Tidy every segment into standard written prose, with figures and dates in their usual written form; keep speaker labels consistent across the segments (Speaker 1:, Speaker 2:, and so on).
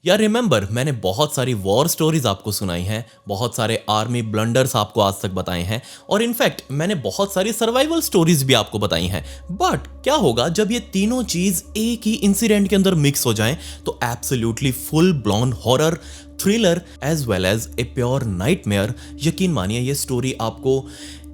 Speaker 1: यार रिमेंबर, मैंने बहुत सारी वॉर स्टोरीज आपको सुनाई हैं, बहुत सारे आर्मी ब्लंडर्स आपको आज तक बताए हैं और इनफैक्ट मैंने बहुत सारी सर्वाइवल स्टोरीज भी आपको बताई हैं। बट क्या होगा जब ये तीनों चीज एक ही इंसिडेंट के अंदर मिक्स हो जाएं? तो absolutely full blown horror thriller as well as a pure nightmare. यकीन मानिए ये स्टोरी आपको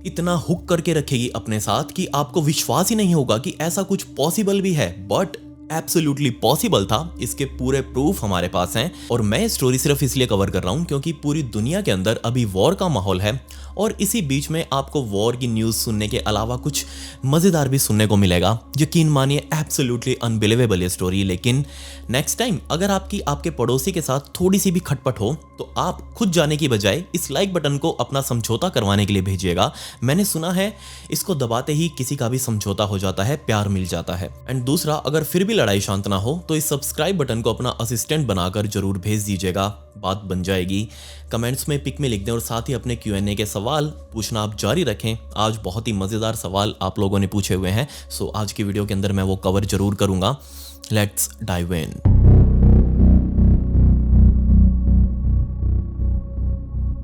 Speaker 1: इतना हुक करके रखेगी अपने साथ कि आपको विश्वास ही नहीं होगा कि ऐसा कुछ पॉसिबल भी है। बट एब्सोल्युटली पॉसिबल था, इसके पूरे प्रूफ हमारे पास हैं। और मैं स्टोरी सिर्फ इसलिए कवर कर रहा हूं क्योंकि पूरी दुनिया के अंदर अभी वॉर का माहौल है और इसी बीच में आपको वॉर की न्यूज़ सुनने के अलावा कुछ मज़ेदार भी सुनने को मिलेगा। यकीन मानिए एब्सोल्युटली अनबिलीवेबल ये स्टोरी। लेकिन नेक्स्ट टाइम अगर आपके पड़ोसी के साथ थोड़ी सी भी खटपट हो तो आप खुद जाने की बजाय इस लाइक बटन को अपना समझौता करवाने के लिए भेजिएगा। मैंने सुना है इसको दबाते ही किसी का भी समझौता हो जाता है, प्यार मिल जाता है। एंड दूसरा, अगर फिर भी लड़ाई शांत ना हो तो इस सब्सक्राइब बटन को अपना असिस्टेंट बनाकर जरूर भेज दीजिएगा, बात बन जाएगी। कमेंट्स में पिक में लिख दें और साथ ही अपने Q&A के सवाल पूछना आप जारी रखें। आज बहुत ही मज़ेदार सवाल आप लोगों ने पूछे हुए हैं, सो आज की वीडियो के अंदर मैं वो कवर जरूर करूंगा। Let's dive in.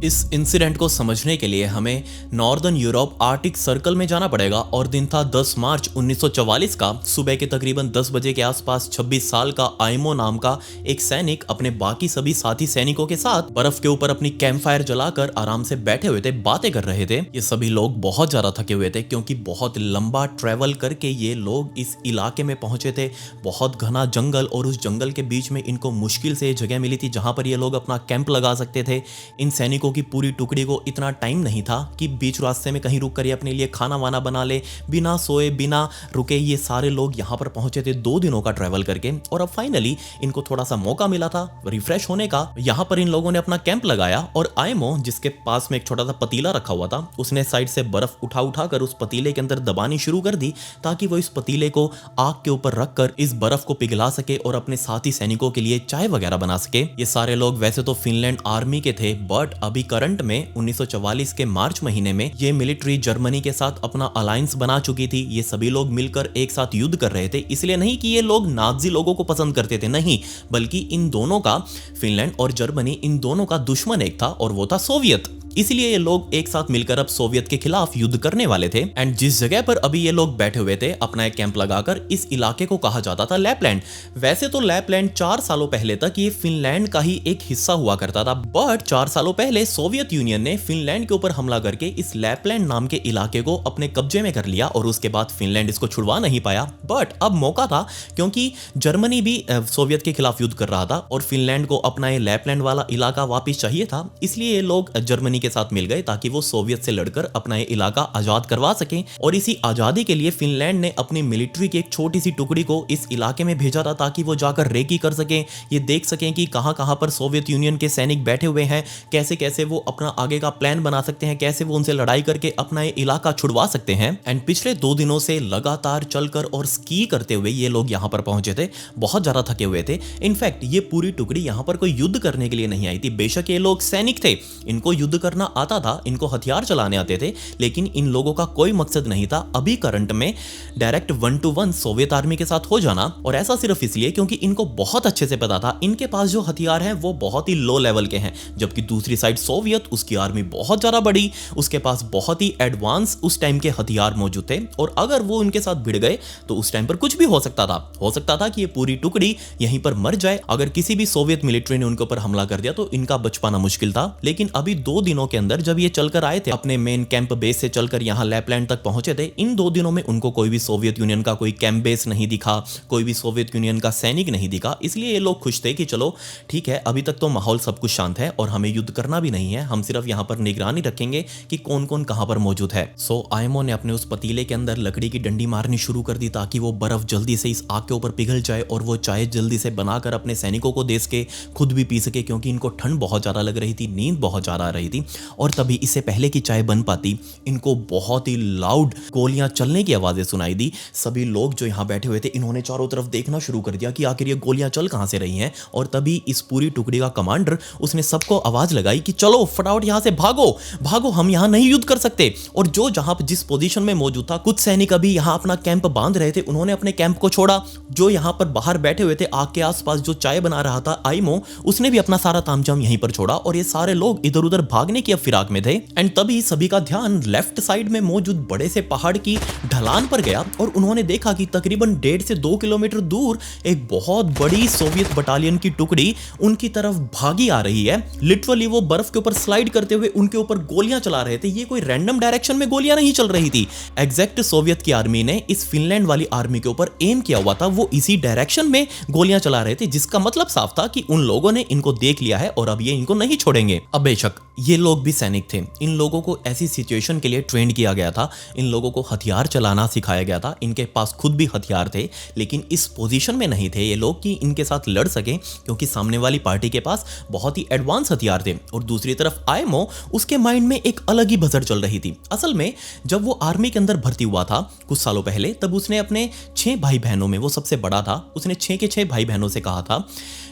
Speaker 1: इस इंसिडेंट को समझने के लिए हमें नॉर्दर्न यूरोप आर्टिक सर्कल में जाना पड़ेगा और दिन था 10 मार्च 1944 का। सुबह के तकरीबन 10 बजे के आसपास 26 साल का आइमो नाम का एक सैनिक अपने बाकी सभी साथी सैनिकों के साथ बर्फ के ऊपर अपनी कैंप फायर जलाकर आराम से बैठे हुए थे, बातें कर रहे थे। ये सभी लोग बहुत ज्यादा थके हुए थे क्योंकि बहुत लंबा ट्रेवल करके ये लोग इस इलाके में पहुंचे थे। बहुत घना जंगल और उस जंगल के बीच में इनको मुश्किल से जगह मिली थी जहां पर ये लोग अपना कैंप लगा सकते थे। इन सैनिकों की पूरी टुकड़ी को इतना टाइम नहीं था कि बीच रास्ते में कहीं रुक कर ये अपने लिए खाना वाना बना ले। बिना सोए बिना रुके ये सारे लोग यहाँ पर पहुंचे थे 2 दिनों का ट्रैवल करके और अब फाइनली इनको थोड़ा सा मौका मिला था रिफ्रेश होने का। यहाँ पर इन लोगों ने अपना कैंप लगाया और आयमो, जिसके पास में एक छोटा सा पतीला रखा हुआ था, उसने साइड से बर्फ उठा कर उस पतीले के अंदर दबानी शुरू कर दी ताकि वो इस पतीले को आग के ऊपर रखकर इस बर्फ को पिघला सके और अपने साथी सैनिकों के लिए चाय वगैरह बना सके। ये सारे लोग वैसे तो फिनलैंड आर्मी के थे बट अभी करंट में 1944 के मार्च महीने में ये मिलिट्री जर्मनी के साथ अपना अलायंस बना चुकी थी। ये सभी लोग मिलकर एक साथ युद्ध कर रहे थे। इसलिए नहीं कि ये लोग नाज़ी लोगों को पसंद करते थे, नहीं, बल्कि इन दोनों का, फिनलैंड और जर्मनी, इन दोनों का दुश्मन एक था और वो था सोवियत। इसलिए ये लोग एक साथ मिलकर अब सोवियत के खिलाफ युद्ध करने वाले थे। एंड जिस जगह पर अभी ये लोग बैठे हुए थे अपना एक कैंप लगाकर, इस इलाके को कहा जाता था लैपलैंड। वैसे तो लैपलैंड 4 सालों पहले तक ये फिनलैंड का ही एक हिस्सा हुआ करता था, बट 4 सालों पहले सोवियत यूनियन ने फिनलैंड के ऊपर हमला करके इस लैपलैंड नाम के इलाके को अपने कब्जे में कर लिया और उसके बाद फिनलैंड इसको छुड़वा नहीं पाया। बट अब मौका था क्योंकि जर्मनी भी सोवियत के खिलाफ युद्ध कर रहा था और फिनलैंड को अपना ये लैपलैंड वाला इलाका वापिस चाहिए था। इसलिए ये लोग जर्मनी के साथ मिल गए ताकि वो सोवियत से लड़कर अपना ये इलाका आजाद करवा सकें। और इसी आजादी के लिए फिनलैंड ने अपनी मिलिट्री की एक छोटी सी टुकड़ी को इस इलाके में भेजा था ताकि वो जाकर रेकी कर सकें, ये देख सकें कि कहां कहां पर सोवियत यूनियन के सैनिक बैठे हुए हैं, कैसे कैसे वो अपना आगे का प्लान बना सकते हैं, कैसे वो उनसे लड़ाई करके अपना ये इलाका छुड़वा सकते हैं। एंड पिछले 2 दिनों से लगातार चलकर और स्की करते हुए ये लोग यहां पर पहुंचे थे, बहुत ज्यादा थके हुए थे। इनफैक्ट ये पूरी टुकड़ी यहां पर कोई युद्ध करने के लिए नहीं आई थी। बेशक ये लोग सैनिक थे, इनको युद्ध करना आता था, इनको हथियार चलाने आते थे, लेकिन इन लोगों का कोई मकसद नहीं था अभी करंट में डायरेक्ट 1 to 1 सोवियत आर्मी के साथ हो जाना। और ऐसा सिर्फ इसलिए क्योंकि इनको बहुत अच्छे से पता था इनके पास जो हथियार हैं वो बहुत ही लो लेवल के हैं, जबकि दूसरी साइड सोवियत, उसकी आर्मी बहुत ज्यादा बड़ी, उसके पास बहुत ही एडवांस उस टाइम के हथियार मौजूद थे और अगर वो उनके साथ भिड़ गए तो उस टाइम पर कुछ भी हो सकता था कि ये पूरी टुकड़ी यहीं पर मर जाए। अगर किसी भी सोवियत मिलिट्री ने उनके ऊपर हमला कर दिया तो इनका बच पाना मुश्किल था। लेकिन अभी 2 दिनों के अंदर जब ये चलकर आए थे, अपने मेन कैंप बेस से चलकर यहां लैपलैंड तक पहुंचे थे, इन 2 दिनों में उनको कोई भी सोवियत यूनियन का कोई कैंप बेस नहीं दिखा, कोई भी सोवियत यूनियन का सैनिक नहीं दिखा। इसलिए ये लोग खुश थे कि चलो ठीक है, अभी तक तो माहौल सब कुछ शांत है और हमें युद्ध करना भी नहीं है, हम सिर्फ यहां पर निगरानी रखेंगे कि कौन कौन कहां पर मौजूद है। सो आयमो ने अपने उस पतीले के अंदर लकड़ी की डंडी मारनी शुरू कर दी ताकि वो बर्फ जल्दी से इस आग के ऊपर पिघल जाए और वो चाय जल्दी से बनाकर अपने सैनिकों को दे सके, खुद भी पी सके, क्योंकि इनको ठंड बहुत ज्यादा लग रही थी, नींद बहुत ज्यादा आ रही थी। और तभी इससे पहले कि चाय बन पाती इनको बहुत ही लाउड गोलियां चलने की आवाजें सुनाई दी। सभी लोग जो यहाँ बैठे हुए थे इन्होंने चारों तरफ देखना शुरू कर दिया कि आखिर ये गोलियां चल कहां से रही हैं। और तभी इस पूरी टुकड़ी का कमांडर उसने सबको आवाज लगाई कि चलो फटाफट यहां से भागो भागो, हम यहां नहीं युद्ध कर सकते। और जो जहां जिस पोजीशन में मौजूद था, कुछ सैनिक अभी यहां अपना कैंप बांध रहे थे, उन्होंने अपने कैंप को छोड़ा। जो यहां पर बाहर बैठे हुए थे आग के आसपास जो चाय बना रहा था आइमो, उसने भी अपना सारा तामझाम यहीं पर छोड़ा और ये सारे लोग इधर उधर भागने की अब फिराक में थे। एंड तभी सभी का ध्यान लेफ्ट साइड में मौजूद बड़े से पहाड़ की ढलान पर गया और उन्होंने देखा कि तकरीबन 1.5 से 2 किलोमीटर दूर एक बहुत बड़ी सोवियत बटालियन की टुकड़ी उनकी तरफ भागी आ रही है। लिटरली वो बर्फ के ऊपर स्लाइड करते हुए उनके ऊपर गोलियां चला रहे थे। ये कोई रैंडम डायरेक्शन में गोलियां नहीं चल रही थी, एग्जैक्ट सोवियत की आर्मी ने इस फिनलैंड वाली आर्मी के ऊपर एम किया हुआ था, वो इसी डायरेक्शन में गोलियां चला रहे थे, जिसका मतलब साफ था कि उन लोगों ने इनको देख लिया है और अब ये इनको नहीं छोड़ेंगे। अब बेशक ये लोग भी सैनिक थे, इन लोगों को ऐसी सिचुएशन के लिए ट्रेंड किया गया था, इन लोगों को हथियार चलाना सिखाया गया था, इनके पास खुद भी हथियार थे, लेकिन इस पोजीशन में नहीं थे ये लोग कि इनके साथ लड़ सके, क्योंकि सामने वाली पार्टी के पास बहुत ही एडवांस हथियार थे। और दूसरी तरफ आयमो, उसके माइंड में एक अलग ही भसड़ चल रही थी। असल में जब वो आर्मी के अंदर भर्ती हुआ था कुछ सालों पहले, तब उसने अपने 6 भाई बहनों में, वो सबसे बड़ा था, उसने 6 के 6 भाई बहनों से कहा था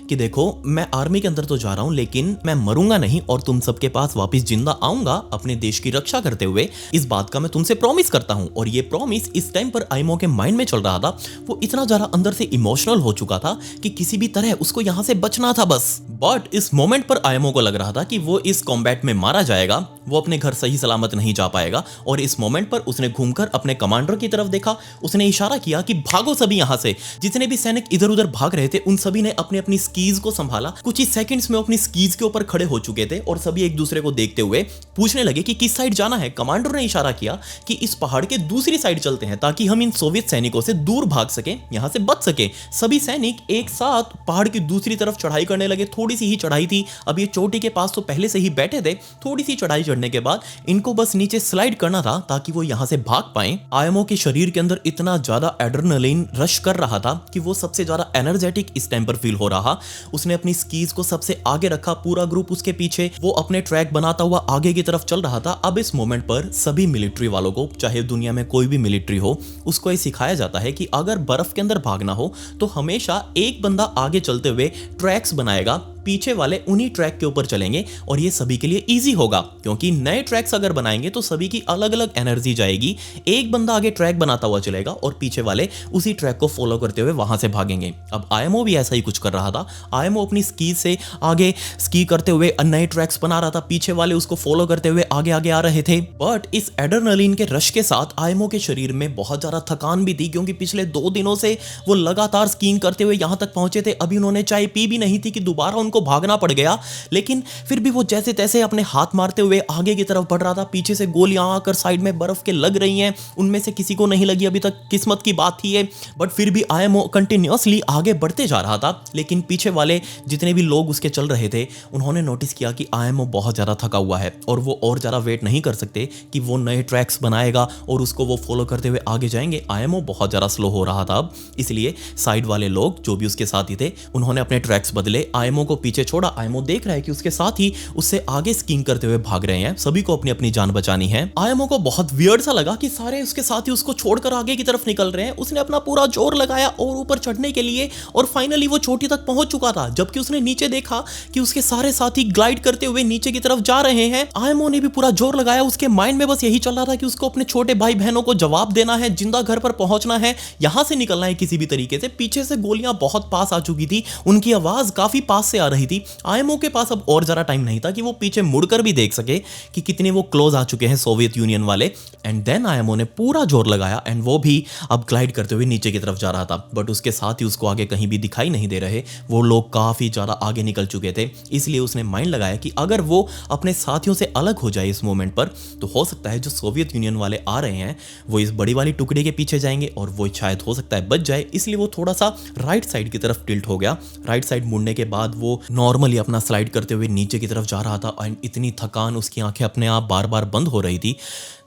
Speaker 1: कि देखो मैं आर्मी के अंदर तो जा रहा हूं, लेकिन मैं मरूंगा नहीं और तुम सबके पास वापस जिंदा आऊंगा अपने देश की रक्षा करते हुए, इस बात का मैं तुमसे प्रॉमिस करता हूं। और ये प्रॉमिस इस टाइम पर आइमो के माइंड में चल रहा था। वो इतना ज्यादा अंदर से इमोशनल हो चुका था कि किसी भी तरह उसको यहां से बचना था बस। बट इस मोमेंट पर आइमो को लग रहा था कि वो इस कॉम्बैट में मारा जाएगा, वो अपने घर सही सलामत नहीं जा पाएगा। और इस मोमेंट पर उसने घूमकर अपने कमांडर की तरफ देखा, उसने इशारा किया कि भागो सभी यहां से। जितने भी सैनिक इधर उधर भाग रहे थे उन सभी ने अपनी अपनी स्कीज को संभाला, कुछ ही सेकंड्स में अपनी स्कीज के ऊपर खड़े हो चुके थे और सभी एक दूसरे को देखते हुए पूछने लगे कि किस साइड जाना है। कमांडर ने इशारा किया कि इस पहाड़ के दूसरी साइड चलते हैं ताकि हम इन सोवियत सैनिकों से दूर भाग सकें, यहां से बच सके। सभी सैनिक एक साथ पहाड़ की दूसरी तरफ चढ़ाई करने लगे। थोड़ी सी ही चढ़ाई थी, अब ये चोटी के पास तो पहले से ही बैठे थे। थोड़ी सी चढ़ाई चढ़ने के बाद इनको बस नीचे स्लाइड करना था ताकि वो यहां से भाग पाएं। आयमो के शरीर के अंदर इतना ज्यादा एड्रेनलिन रश कर रहा था कि वो सबसे ज्यादा एनर्जेटिक इस टाइम पर फील हो रहा। उसने अपनी स्कीज को सबसे आगे रखा, पूरा ग्रुप उसके पीछे, वो अपने ट्रैक बनाता हुआ आगे की तरफ चल रहा था। अब इस मोमेंट पर सभी मिलिट्री वालों को, चाहे दुनिया में कोई भी मिलिट्री हो, उसको ये सिखाया जाता है कि अगर बर्फ के अंदर भागना हो तो हमेशा एक बंदा आगे चलते हुए ट्रैक्स बनाएगा, पीछे वाले उन्हीं ट्रैक के ऊपर चलेंगे और ये सभी के लिए इजी होगा, क्योंकि नए ट्रैक्स अगर बनाएंगे तो सभी की अलग अलग एनर्जी जाएगी। एक बंदा आगे ट्रैक बनाता हुआ चलेगा और पीछे वाले उसी ट्रैक को फॉलो करते हुए वहां से भागेंगे। अब आयमो भी ऐसा ही कुछ कर रहा था। आयमो अपनी स्की से आगे स्की करते हुए नए ट्रैक्स बना रहा था, पीछे वाले उसको फॉलो करते हुए आगे आगे आ रहे थे। बट इस एड्रेनलिन के रश के साथ आयमो के शरीर में बहुत ज्यादा थकान भी थी, क्योंकि पिछले 2 दिनों से वो लगातार स्कीइंग करते हुए यहां तक पहुंचे थे। अभी उन्होंने चाय पी भी नहीं थी कि दोबारा उनको भागना पड़ गया, लेकिन फिर भी वो जैसे तैसे अपने हाथ मारते हुए आगे की तरफ बढ़ रहा था। पीछे से गोलियां आकर साइड में बर्फ के लग रही हैं, उनमें से किसी को नहीं लगी, अभी तक किस्मत की बात थी ये। बट फिर भी आयमो कंटिन्यूअसली आगे बढ़ते जा रहा था। लेकिन पीछे वाले जितने भी लोग उसके चल रहे थे उन्होंने नोटिस किया कि आयमो बहुत ज्यादा थका हुआ है और वो और ज्यादा वेट नहीं कर सकते कि वो नए ट्रैक्स बनाएगा और उसको वो फॉलो करते हुए आगे जाएंगे। आयमो बहुत ज्यादा स्लो हो रहा था अब, इसलिए साइड वाले लोग जो भी उसके साथी थे उन्होंने अपने ट्रैक्स बदले, आयमो को पीछे छोड़ा। आयमो देख रहा है कि उसके साथ ही उससे आगे स्कीइंग करते हुए भाग रहे हैं, सभी को अपनी अपनी जान बचानी है। आयमो को बहुत वियर्ड सा लगा कि सारे उसके साथी उसको छोड़कर आगे की तरफ निकल रहे हैं। उसने अपना पूरा जोर लगाया और ऊपर चढ़ने के लिए और फाइनली वो चोटी तक पहुंच चुका था। जबकि उसने नीचे देखा कि उसके सारे साथी ग्लाइड करते हुए नीचे की तरफ जा रहे हैं। आयमो ने भी पूरा जोर लगाया, उसके माइंड में बस यही चल रहा था कि उसको अपने छोटे भाई बहनों को जवाब देना है, जिंदा घर पर पहुंचना है, यहां से निकलना है किसी भी तरीके से। पीछे से गोलियां बहुत पास आ चुकी थी, उनकी आवाज काफी पास से आ रही थी। आयमो के पास अब और ज्यादा टाइम नहीं था कि वो पीछे मुड़कर भी देख सके कि कितने वो क्लोज आ चुके हैं सोवियत यूनियन वाले। एंड देन आयमो ने पूरा जोर लगाया एंड वो भी अब ग्लाइड करते हुए नीचे की तरफ जा रहा था। बट उसके साथ ही उसको आगे कहीं भी दिखाई नहीं दे रहे, वो लोग काफी ज्यादा आगे निकल चुके थे। इसलिए उसने माइंड लगाया कि अगर वो अपने साथियों से अलग हो जाए इस मोमेंट पर, तो हो सकता है जो सोवियत यूनियन वाले आ रहे हैं वो इस बड़ी वाली टुकड़ी के पीछे जाएंगे और वो शायद हो सकता है बच जाए। इसलिए वो थोड़ा सा राइट साइड की तरफ टिल्ट हो गया। राइट साइड मुड़ने के बाद वो नॉर्मली अपना स्लाइड करते हुए नीचे की तरफ जा रहा था एंड इतनी थकान, उसकी आंखें अपने आप बार बार बंद हो रही थी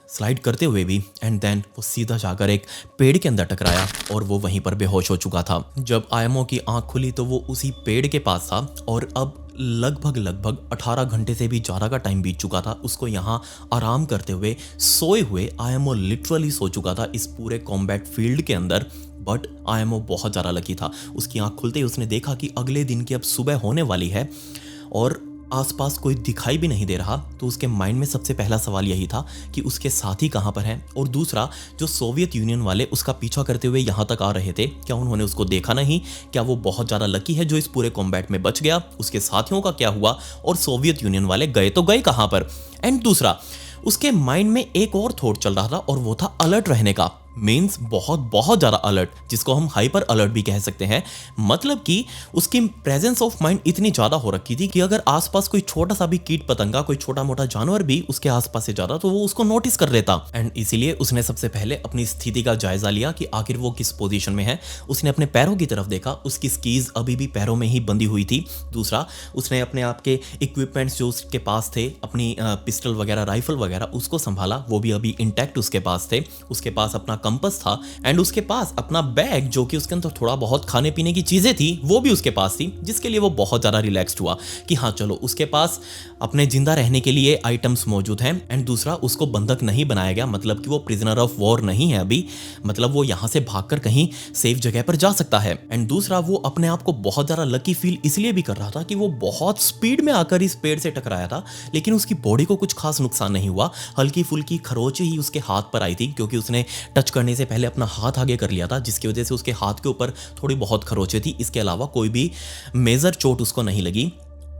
Speaker 1: स्लाइड करते हुए भी। एंड देन वो सीधा जाकर एक पेड़ के अंदर टकराया और वो वहीं पर बेहोश हो चुका था। जब आयमो की आंख खुली तो वो उसी पेड़ के पास था और अब लगभग लगभग 18 घंटे से भी ज़्यादा का टाइम बीत चुका था उसको यहाँ आराम करते हुए, सोए हुए। आईएमओ लिटरली सो चुका था इस पूरे कॉम्बैट फील्ड के अंदर। बट आईएमओ बहुत ज़्यादा लकी था। उसकी आंख खुलते ही उसने देखा कि अगले दिन की अब सुबह होने वाली है और आसपास कोई दिखाई भी नहीं दे रहा। तो उसके माइंड में सबसे पहला सवाल यही था कि उसके साथी कहाँ पर हैं, और दूसरा, जो सोवियत यूनियन वाले उसका पीछा करते हुए यहाँ तक आ रहे थे, क्या उन्होंने उसको देखा नहीं? क्या वो बहुत ज़्यादा लकी है जो इस पूरे कॉम्बैट में बच गया? उसके साथियों का क्या हुआ? और सोवियत यूनियन वाले गए तो गए कहाँ पर? एंड दूसरा, उसके माइंड में एक और थॉट चल रहा था और वो था अलर्ट रहने का। मीन्स बहुत बहुत ज़्यादा अलर्ट, जिसको हम हाइपर अलर्ट भी कह सकते हैं। मतलब कि उसकी प्रेजेंस ऑफ माइंड इतनी ज़्यादा हो रखी थी कि अगर आसपास कोई छोटा सा भी कीट पतंगा, कोई छोटा मोटा जानवर भी उसके आसपास से जाता तो वो उसको नोटिस कर लेता। एंड इसीलिए उसने सबसे पहले अपनी स्थिति का जायजा लिया कि आखिर वो किस पोजीशन में है। उसने अपने पैरों की तरफ देखा, उसकी स्कीज अभी भी पैरों में ही बंधी हुई थी। दूसरा, उसने अपने आप के इक्विपमेंट्स जो उसके पास थे, अपनी पिस्टल वगैरह, राइफल वगैरह, उसको संभाला, वो भी अभी इंटैक्ट उसके पास थे। उसके पास अपना कंपास था एंड उसके पास अपना बैग, जो कि उसके अंदर थोड़ा बहुत खाने पीने की चीजें थी, वो भी उसके पास थी, जिसके लिए वो बहुत ज्यादा रिलैक्स्ड हुआ कि हाँ चलो, उसके पास अपने जिंदा रहने के लिए आइटम्स मौजूद हैं। एंड दूसरा, उसको बंधक नहीं बनाया गया, मतलब कि वो प्रिजनर ऑफ वॉर नहीं है अभी, मतलब वो यहां से भागकर कहीं सेफ जगह पर जा सकता है। एंड दूसरा, वो अपने आप को बहुत ज्यादा लकी फील इसलिए भी कर रहा था कि वो बहुत स्पीड में आकर इस पेड़ से टकराया था, लेकिन उसकी बॉडी को कुछ खास नुकसान नहीं हुआ। हल्की फुल्की खरोंचें ही उसके हाथ पर आई थी, क्योंकि उसने टच करने से पहले अपना हाथ आगे कर लिया था, जिसकी वजह से उसके हाथ के ऊपर थोड़ी बहुत खरोंचें थी। इसके अलावा कोई भी मेजर चोट उसको नहीं लगी।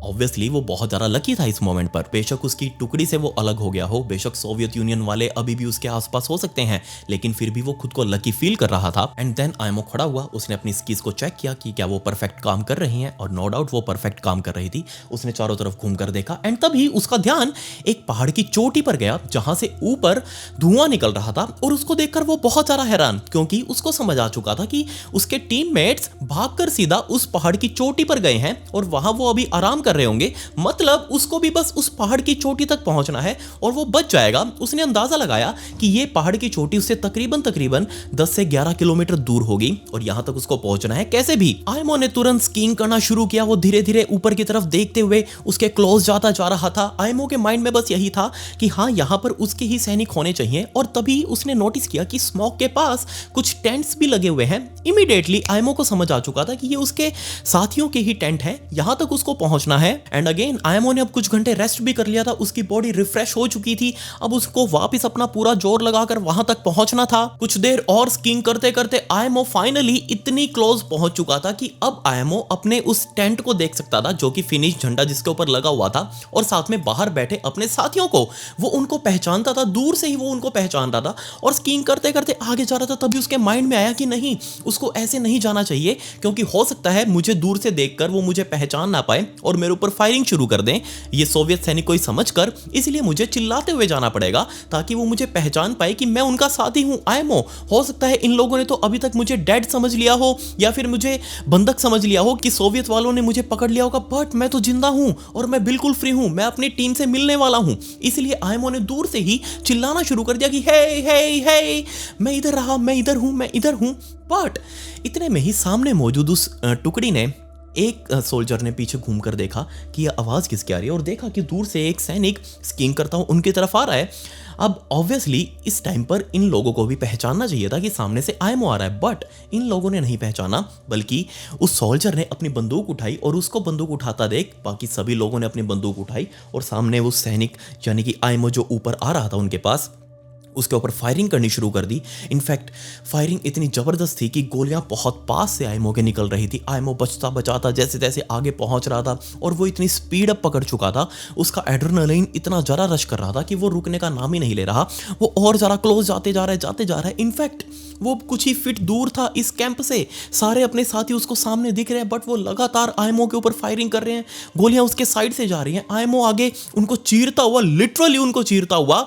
Speaker 1: ऑब्वियसली वो बहुत ज़्यादा लकी था इस मोमेंट पर। बेशक उसकी टुकड़ी से वो अलग हो गया हो, बेशक सोवियत यूनियन वाले अभी भी उसके आसपास हो सकते हैं, लेकिन फिर भी वो खुद को लकी फील कर रहा था। एंड देन आईएमओ खड़ा हुआ, उसने अपनी स्कीज को चेक किया कि क्या वो परफेक्ट काम कर रही हैं, और नो डाउट वो परफेक्ट काम कर रही थी। उसने चारों तरफ घूम कर देखा एंड तभी उसका ध्यान एक पहाड़ की चोटी पर गया, जहां से ऊपर धुआं निकल रहा था। और उसको देखकर वो बहुत ज़्यादा हैरान, क्योंकि उसको समझ आ चुका था कि उसके टीममेट्स भागकर सीधा उस पहाड़ की चोटी पर गए हैं और वहां वो अभी आराम कर रहे होंगे। मतलब उसको भी बस उस पहाड़ की चोटी तक पहुंचना है और वो बच जाएगा। उसने अंदाजा लगाया कि ये पहाड़ की चोटी उससे तकरीबन 10 से 11 किलोमीटर दूर होगी और यहां तक उसको पहुंचना है कैसे भी। आईएमओ ने तुरंत स्कीइंग करना शुरू किया। वो धीरे धीरे ऊपर की तरफ देखते हुए उसके क्लोज जाता जा रहा था। आईएमओ के माइंड में बस यही था कि हाँ, यहां पर उसके ही सैनिक होने चाहिए। और तभी उसने नोटिस किया कि स्मोक के पास कुछ टेंट्स भी लगे हुए हैं। इमीडिएटली आईएमओ को समझ आ चुका था कि ये उसके साथियों के ही टेंट हैं, यहां तक उसको पहुंचना है। एंड अगेन आईएमओ ने अब कुछ घंटे रेस्ट भी कर लिया था, उसकी बॉडी रिफ्रेश हो चुकी थी। अब उसको वापस अपना पूरा जोर लगाकर वहां तक पहुंचना था। कुछ देर और स्कीइंग करते करते आईएमओ फाइनली इतनी क्लोज पहुंच चुका था कि अब आईएमओ अपने उस टेंट को देख सकता था, जो कि फिनिश झंडा जिसके ऊपर लगा हुआ था, और साथ में बाहर बैठे अपने साथियों को। वो उनको पहचानता था, दूर से ही वो उनको पहचान रहा था और स्कीइंग करते करते आगे जा रहा था। तभी उसके माइंड में आया कि नहीं, उसको ऐसे नहीं जाना चाहिए, क्योंकि हो सकता है मुझे दूर से देखकर वो मुझे पहचान ना पाए और मेरे ऊपर फायरिंग शुरू कर दें, ये सोवियत सैनिक को ही समझकर। इसलिए मुझे चिल्लाते हुए जाना पड़ेगा ताकि वो मुझे पहचान पाए कि मैं उनका साथी हूं, आईएमओ। हो सकता है इन लोगों ने तो अभी तक मुझे डेड समझ लिया हो या फिर मुझे बंधक समझ लिया हो, कि सोवियत वालों ने मुझे पकड़ लिया होगा, बट मैं तो जिंदा हूं और मैं बिल्कुल फ्री हूं, मैं अपनी टीम से मिलने वाला हूं। इसलिए आईएमओ ने दूर से ही चिल्लाना शुरू कर दिया कि हे हे हे, मैं इधर रहा, मैं इधर हूं, मैं इधर हूं। बट इतने में ही सामने मौजूद उस टुकड़ी ने, एक सोल्जर ने पीछे घूमकर देखा कि यह आवाज़ किसकी आ रही है, और देखा कि दूर से एक सैनिक स्कीइंग करता हुआ उनकी तरफ आ रहा है। अब ऑब्वियसली इस टाइम पर इन लोगों को भी पहचानना चाहिए था कि सामने से आईएमओ आ रहा है, बट इन लोगों ने नहीं पहचाना, बल्कि उस सोल्जर ने अपनी बंदूक उठाई और उसको बंदूक उठाता देख बाकी सभी लोगों ने अपनी बंदूक उठाई और सामने वो सैनिक यानी कि आईएमओ जो ऊपर आ रहा था उनके पास, उसके ऊपर फायरिंग करनी शुरू कर दी। इनफैक्ट फायरिंग इतनी ज़बरदस्त थी कि गोलियां बहुत पास से आईएमओ के निकल रही थी। आईएमओ बचता बचाता जैसे तैसे आगे पहुंच रहा था और वो इतनी स्पीड अप पकड़ चुका था, उसका एड्रेनालाइन इतना ज़्यादा रश कर रहा था कि वो रुकने का नाम ही नहीं ले रहा। वो और ज़्यादा क्लोज जाते जा रहा है। इनफैक्ट वो कुछ ही फीट दूर था इस कैंप से, सारे अपने साथी उसको सामने दिख रहे हैं, बट वो लगातार आईएमओ के ऊपर फायरिंग कर रहे हैं। गोलियां उसके साइड से जा रही हैं। आईएमओ आगे उनको चीरता हुआ, लिटरली उनको चीरता हुआ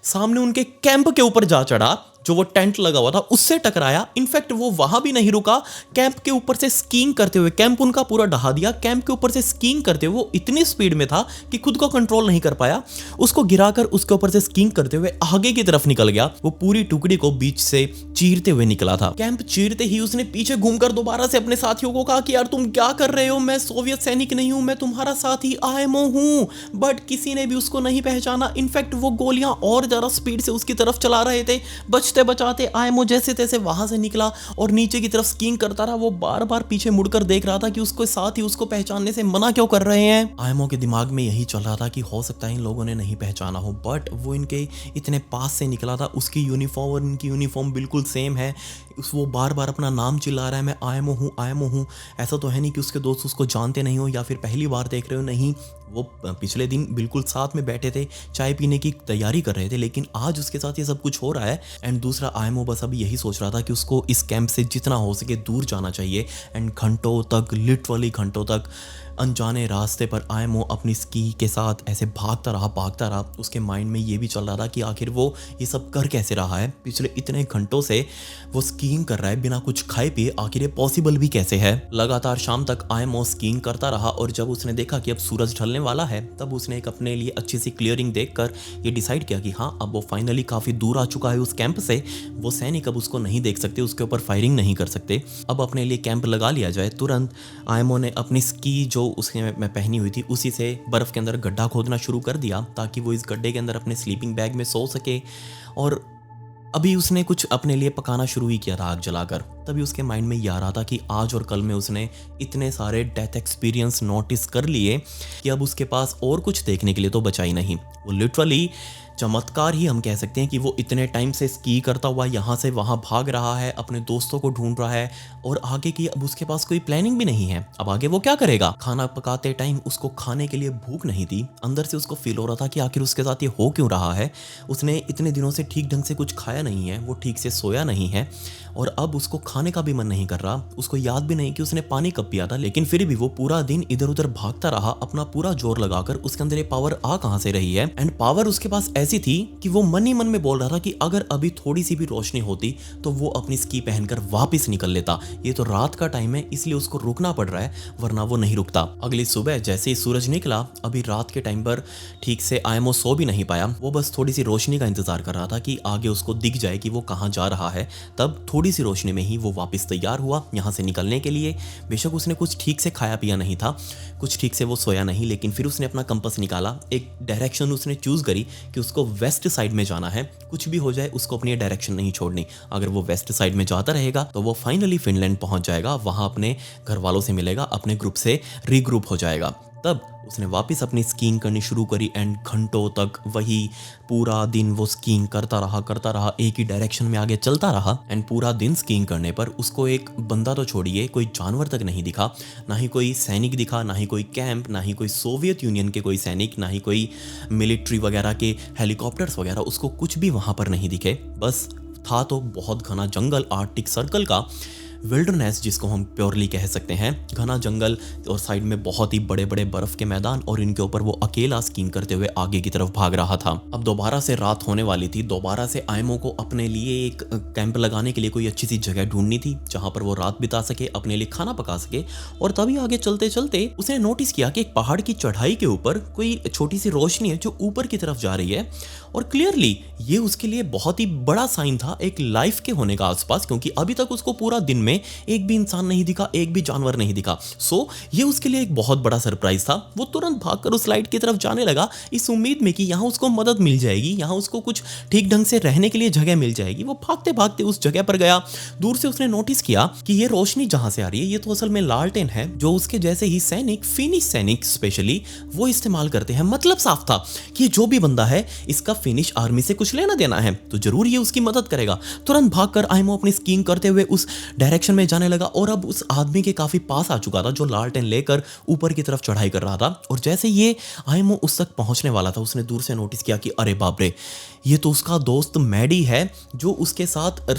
Speaker 1: सामने उनके कैंप के ऊपर जा चढ़ा जो वो टेंट लगा हुआ था उससे टकराया। इनफैक्ट वो वहां भी नहीं रुका, कैंप के ऊपर से स्कीइंग करते हुए, कैंप उनका पूरा ढहा दिया, कैंप के ऊपर से स्कीइंग करते हुए वो इतनी स्पीड में था कि खुद को कंट्रोल नहीं कर पाया, उसको गिराकर उसके ऊपर से स्कीइंग करते हुए आगे की तरफ निकल गया। वो पूरी टुकड़ी को बीच से चीरते हुए निकला था। कैंप चीरते ही उसने पीछे घूमकर दोबारा से अपने साथियों को कहा कि यार तुम क्या कर रहे हो, मैं सोवियत सैनिक नहीं हूं, मैं तुम्हारा साथी आईएमओ हूं। बट किसी ने भी उसको नहीं पहचाना। इनफैक्ट वो गोलियां और ज्यादा स्पीड से उसकी तरफ चला रहे थे। बचते बचाते आईएमओ जैसे तैसे वहां से निकला और नीचे की तरफ स्कीइंग करता रहा। वो बार बार पीछे मुड़कर देख रहा था कि उसके साथ ही उसको पहचानने से मना क्यों कर रहे हैं। आईएमओ के दिमाग में यही चल रहा था कि हो सकता है इन लोगों ने नहीं पहचाना हो, बट वो इनके इतने पास से निकला था, उसकी यूनिफॉर्म और इनकी यूनिफॉर्म बिल्कुल सेम है। वो बार बार अपना नाम चिल्ला रहा है, मैं आईएमओ हूँ, आईएमओ हूँ। ऐसा तो है नहीं कि उसके दोस्त उसको जानते नहीं हो या फिर पहली बार देख रहे हो, नहीं, वो पिछले दिन बिल्कुल साथ में बैठे थे, चाय पीने की तैयारी कर रहे थे, लेकिन आज उसके साथ ये सब कुछ हो रहा है। एंड दूसरा आईएमओ बस अभी यही सोच रहा था कि उसको इस कैंप से जितना हो सके दूर जाना चाहिए। एंड घंटों तक, लिटरली घंटों तक अनजाने रास्ते पर आईएमओ अपनी स्की के साथ ऐसे भागता रहा। उसके माइंड में ये भी चल रहा था कि आखिर वो ये सब कर कैसे रहा है। पिछले इतने घंटों से वो स्कीइंग कर रहा है बिना कुछ खाए पिए, आखिर ये पॉसिबल भी कैसे है। लगातार शाम तक आईएमओ स्कीइंग करता रहा और जब उसने देखा कि अब सूरज ढलने वाला है, तब उसने एक अपने लिए अच्छी सी क्लियरिंग देखकर ये डिसाइड किया कि हाँ, अब वो फाइनली काफी दूर आ चुका है उस कैंप से। वो सैनिक अब उसको नहीं देख सकते, उसके ऊपर फायरिंग नहीं कर सकते। अब अपने लिए कैंप लगा लिया जाए। तुरंत आईएमओ ने अपनी स्की जो उसने मैं पहनी हुई थी उसी से बर्फ के अंदर गड्ढा खोदना शुरू कर दिया ताकि वो इस गड्ढे के अंदर अपने स्लीपिंग बैग में सो सके। और अभी उसने कुछ अपने लिए पकाना शुरू ही किया था आग जलाकर। तभी उसके माइंड में ये आ रहा था कि आज और कल में उसने इतने सारे डेथ एक्सपीरियंस नोटिस कर लिए कि अब उसके पास और कुछ देखने के लिए तो बचा ही नहीं। वो लिटरली चमत्कार ही हम कह सकते हैं कि वो इतने टाइम से स्की करता हुआ यहाँ से वहाँ भाग रहा है, अपने दोस्तों को ढूंढ रहा है और आगे की अब उसके पास कोई प्लानिंग भी नहीं है। अब आगे वो क्या करेगा। खाना पकाते टाइम उसको खाने के लिए भूख नहीं थी। अंदर से उसको फील हो रहा था कि आखिर उसके साथ ये हो क्यों रहा है। उसने इतने दिनों से ठीक ढंग से कुछ खाया नहीं है, वो ठीक से सोया नहीं है और अब उसको खाने का भी मन नहीं कर रहा। उसको याद भी नहीं कि उसने पानी कब पिया था, लेकिन फिर भी वो पूरा दिन इधर उधर भागता रहा अपना पूरा जोर लगाकर। उसके अंदर ये पावर आ कहां से रही है। एंड पावर उसके पास ऐसी थी कि वो मन ही मन में बोल रहा था कि अगर अभी थोड़ी सी भी रोशनी होती तो वो अपनी स्की पहनकर वापस निकल लेता। ये तो रात का टाइम है इसलिए उसको रुकना पड़ रहा है, वरना वो नहीं रुकता। अगली सुबह जैसे ही सूरज निकला, अभी रात के टाइम पर ठीक से आईएमओ सो भी नहीं पाया। वो बस थोड़ी सी रोशनी का इंतजार कर रहा था कि आगे उसको दिख जाए कि वो कहां जा रहा है। तब थोड़ी सी रोशनी में ही वो वापस तैयार हुआ यहाँ से निकलने के लिए। बेशक उसने कुछ ठीक से खाया पिया नहीं था, कुछ ठीक से वो सोया नहीं, लेकिन फिर उसने अपना कंपास निकाला। एक डायरेक्शन उसने चूज करी कि उसको वेस्ट साइड में जाना है। कुछ भी हो जाए उसको अपनी डायरेक्शन नहीं छोड़नी। अगर वो वेस्ट साइड में जाता रहेगा तो वो फाइनली फिनलैंड पहुंच जाएगा, वहां अपने घर वालों से मिलेगा, अपने ग्रुप से रीग्रुप हो जाएगा। तब उसने वापस अपनी स्कीइंग करनी शुरू करी एंड घंटों तक वही पूरा दिन वो स्कीइंग करता रहा, एक ही डायरेक्शन में आगे चलता रहा। एंड पूरा दिन स्कीइंग करने पर उसको एक बंदा तो छोड़िए, कोई जानवर तक नहीं दिखा। ना ही कोई सैनिक दिखा, ना ही कोई कैंप, ना ही कोई सोवियत यूनियन के कोई सैनिक, ना ही कोई मिलिट्री वगैरह के हेलीकॉप्टर्स वगैरह, उसको कुछ भी वहां पर नहीं दिखे। बस था तो बहुत घना जंगल, आर्कटिक सर्कल का विल्डरनेस जिसको हम प्योरली कह सकते हैं, घना जंगल और साइड में बहुत ही बड़े बड़े बर्फ के मैदान, और इनके ऊपर वो अकेला स्कीइंग करते हुए आगे की तरफ भाग रहा था। अब दोबारा से रात होने वाली थी। दोबारा से आईएमओ को अपने लिए एक कैंप लगाने के लिए कोई अच्छी सी जगह ढूंढनी थी जहां पर वो रात बिता सके, अपने लिए खाना पका सके। और तभी आगे चलते चलते उसने नोटिस किया कि एक पहाड़ की चढ़ाई के ऊपर कोई छोटी सी रोशनी है जो ऊपर की तरफ जा रही है। और क्लियरली ये उसके लिए बहुत ही बड़ा साइन था एक लाइफ के होने का आसपास, क्योंकि अभी तक उसको पूरा दिन में एक भी इंसान नहीं दिखा, एक भी जानवर नहीं दिखा। सो ये उसके लिए एक बहुत बड़ा सरप्राइज था। वो तुरंत भागकर उस लाइट की तरफ जाने लगा, इस उम्मीद में कि यहाँ उसको मदद मिल जाएगी, यहाँ उसको कुछ ठीक ढंग से रहने के लिए जगह मिल जाएगी। वो भागते भागते उस जगह पर गया। दूर से उसने नोटिस किया कि ये रोशनी जहां से आ रही है ये तो असल में लालटेन है, जो उसके जैसे ही सैनिक, फिनिश सैनिक स्पेशली, वो इस्तेमाल करते हैं। मतलब साफ था कि जो भी बंदा है इसका फिनिश आर्मी से कुछ लेना देना है, तो जरूर ये उसकी मदद करेगा। तुरंत भागकर आईएमओ अपनी स्कीइंग करते हुए उस डायरेक्शन डायरेक्शन में जाने लगा और अब उस आदमी के काफी पास आ चुका था जो लालटेन लेकर ऊपर की तरफ चढ़ाई कर रहा था। और जैसे ये आयमो उस तक पहुंचने वाला था, उसने दूर से नोटिस किया कि अरे बाप रे, ये तो उसका दोस्त मैडी है जो उसके साथ कल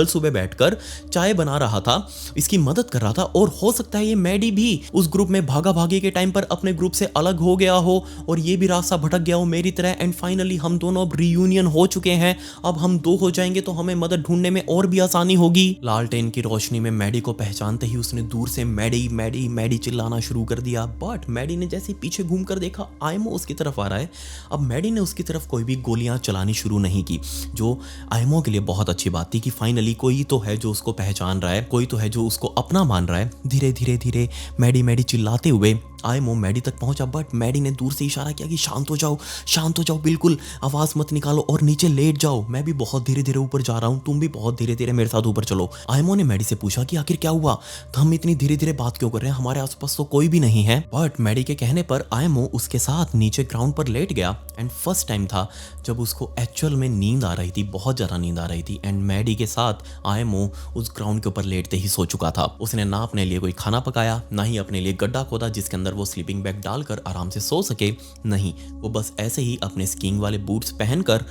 Speaker 1: सुबह बैठकर चाय बना रहा था, इसकी मदद कर रहा था। और हो सकता है ये मैडी भी उस ग्रुप में भागा भागी के टाइम पर अपने ग्रुप से अलग हो गया हो और ये भी रास्ता भटक गया हो मेरी तरह। एंड फाइनली हम दोनों अब रियूनियन हो चुके हैं, अब हम दो हो जाएंगे तो हमें मदद ढूंढने में और भी आसानी होगी। लालटेन की रोशनी में मैडी को पहचानते ही उसने दूर से मैडी मैडी मैडी चिल्लाना शुरू कर दिया। बट मैडी ने जैसे पीछे घूमकर देखा आयमो उसकी तरफ आ रहा है। अब मैडी ने उसकी तरफ कोई भी गोलियां चलानी शुरू नहीं की, जो आयमो के लिए बहुत अच्छी बात थी कि फाइनली कोई तो है जो उसको पहचान रहा है, कोई तो है जो उसको अपना मान रहा है। धीरे धीरे धीरे मैडी मैडी चिल्लाते हुए आयमो मैडी तक पहुंचा। बट मैडी ने दूर से इशारा किया कि शांत हो जाओ, बिल्कुल आवाज मत निकालो और नीचे लेट जाओ। मैं भी बहुत धीरे धीरे ऊपर जा रहा हूं, तुम भी बहुत धीरे धीरे मेरे साथ ऊपर चलो। आयमो ने मैडी से पूछा कि आखिर क्या हुआ, तो हम इतनी धीरे धीरे बात क्यों कर रहे हैं, हमारे आसपास तो कोई भी नहीं है। बट मैडी के कहने पर आयमो उसके साथ नीचे ग्राउंड पर लेट गया। एंड फर्स्ट टाइम था जब उसको एक्चुअल में नींद आ रही थी, बहुत ज्यादा नींद आ रही थी। एंड मैडी के साथ आयमो उस ग्राउंड के ऊपर लेटते ही सो चुका था। उसने ना अपने लिए कोई खाना पकाया, ना ही अपने लिए गड्ढा खोदा जिसके अंदर वो स्लीपिंग बैग डालकर आराम से सो सके। नहीं, वो बस ऐसे ही अपने स्कीइंग वाले बूट्स पहनकर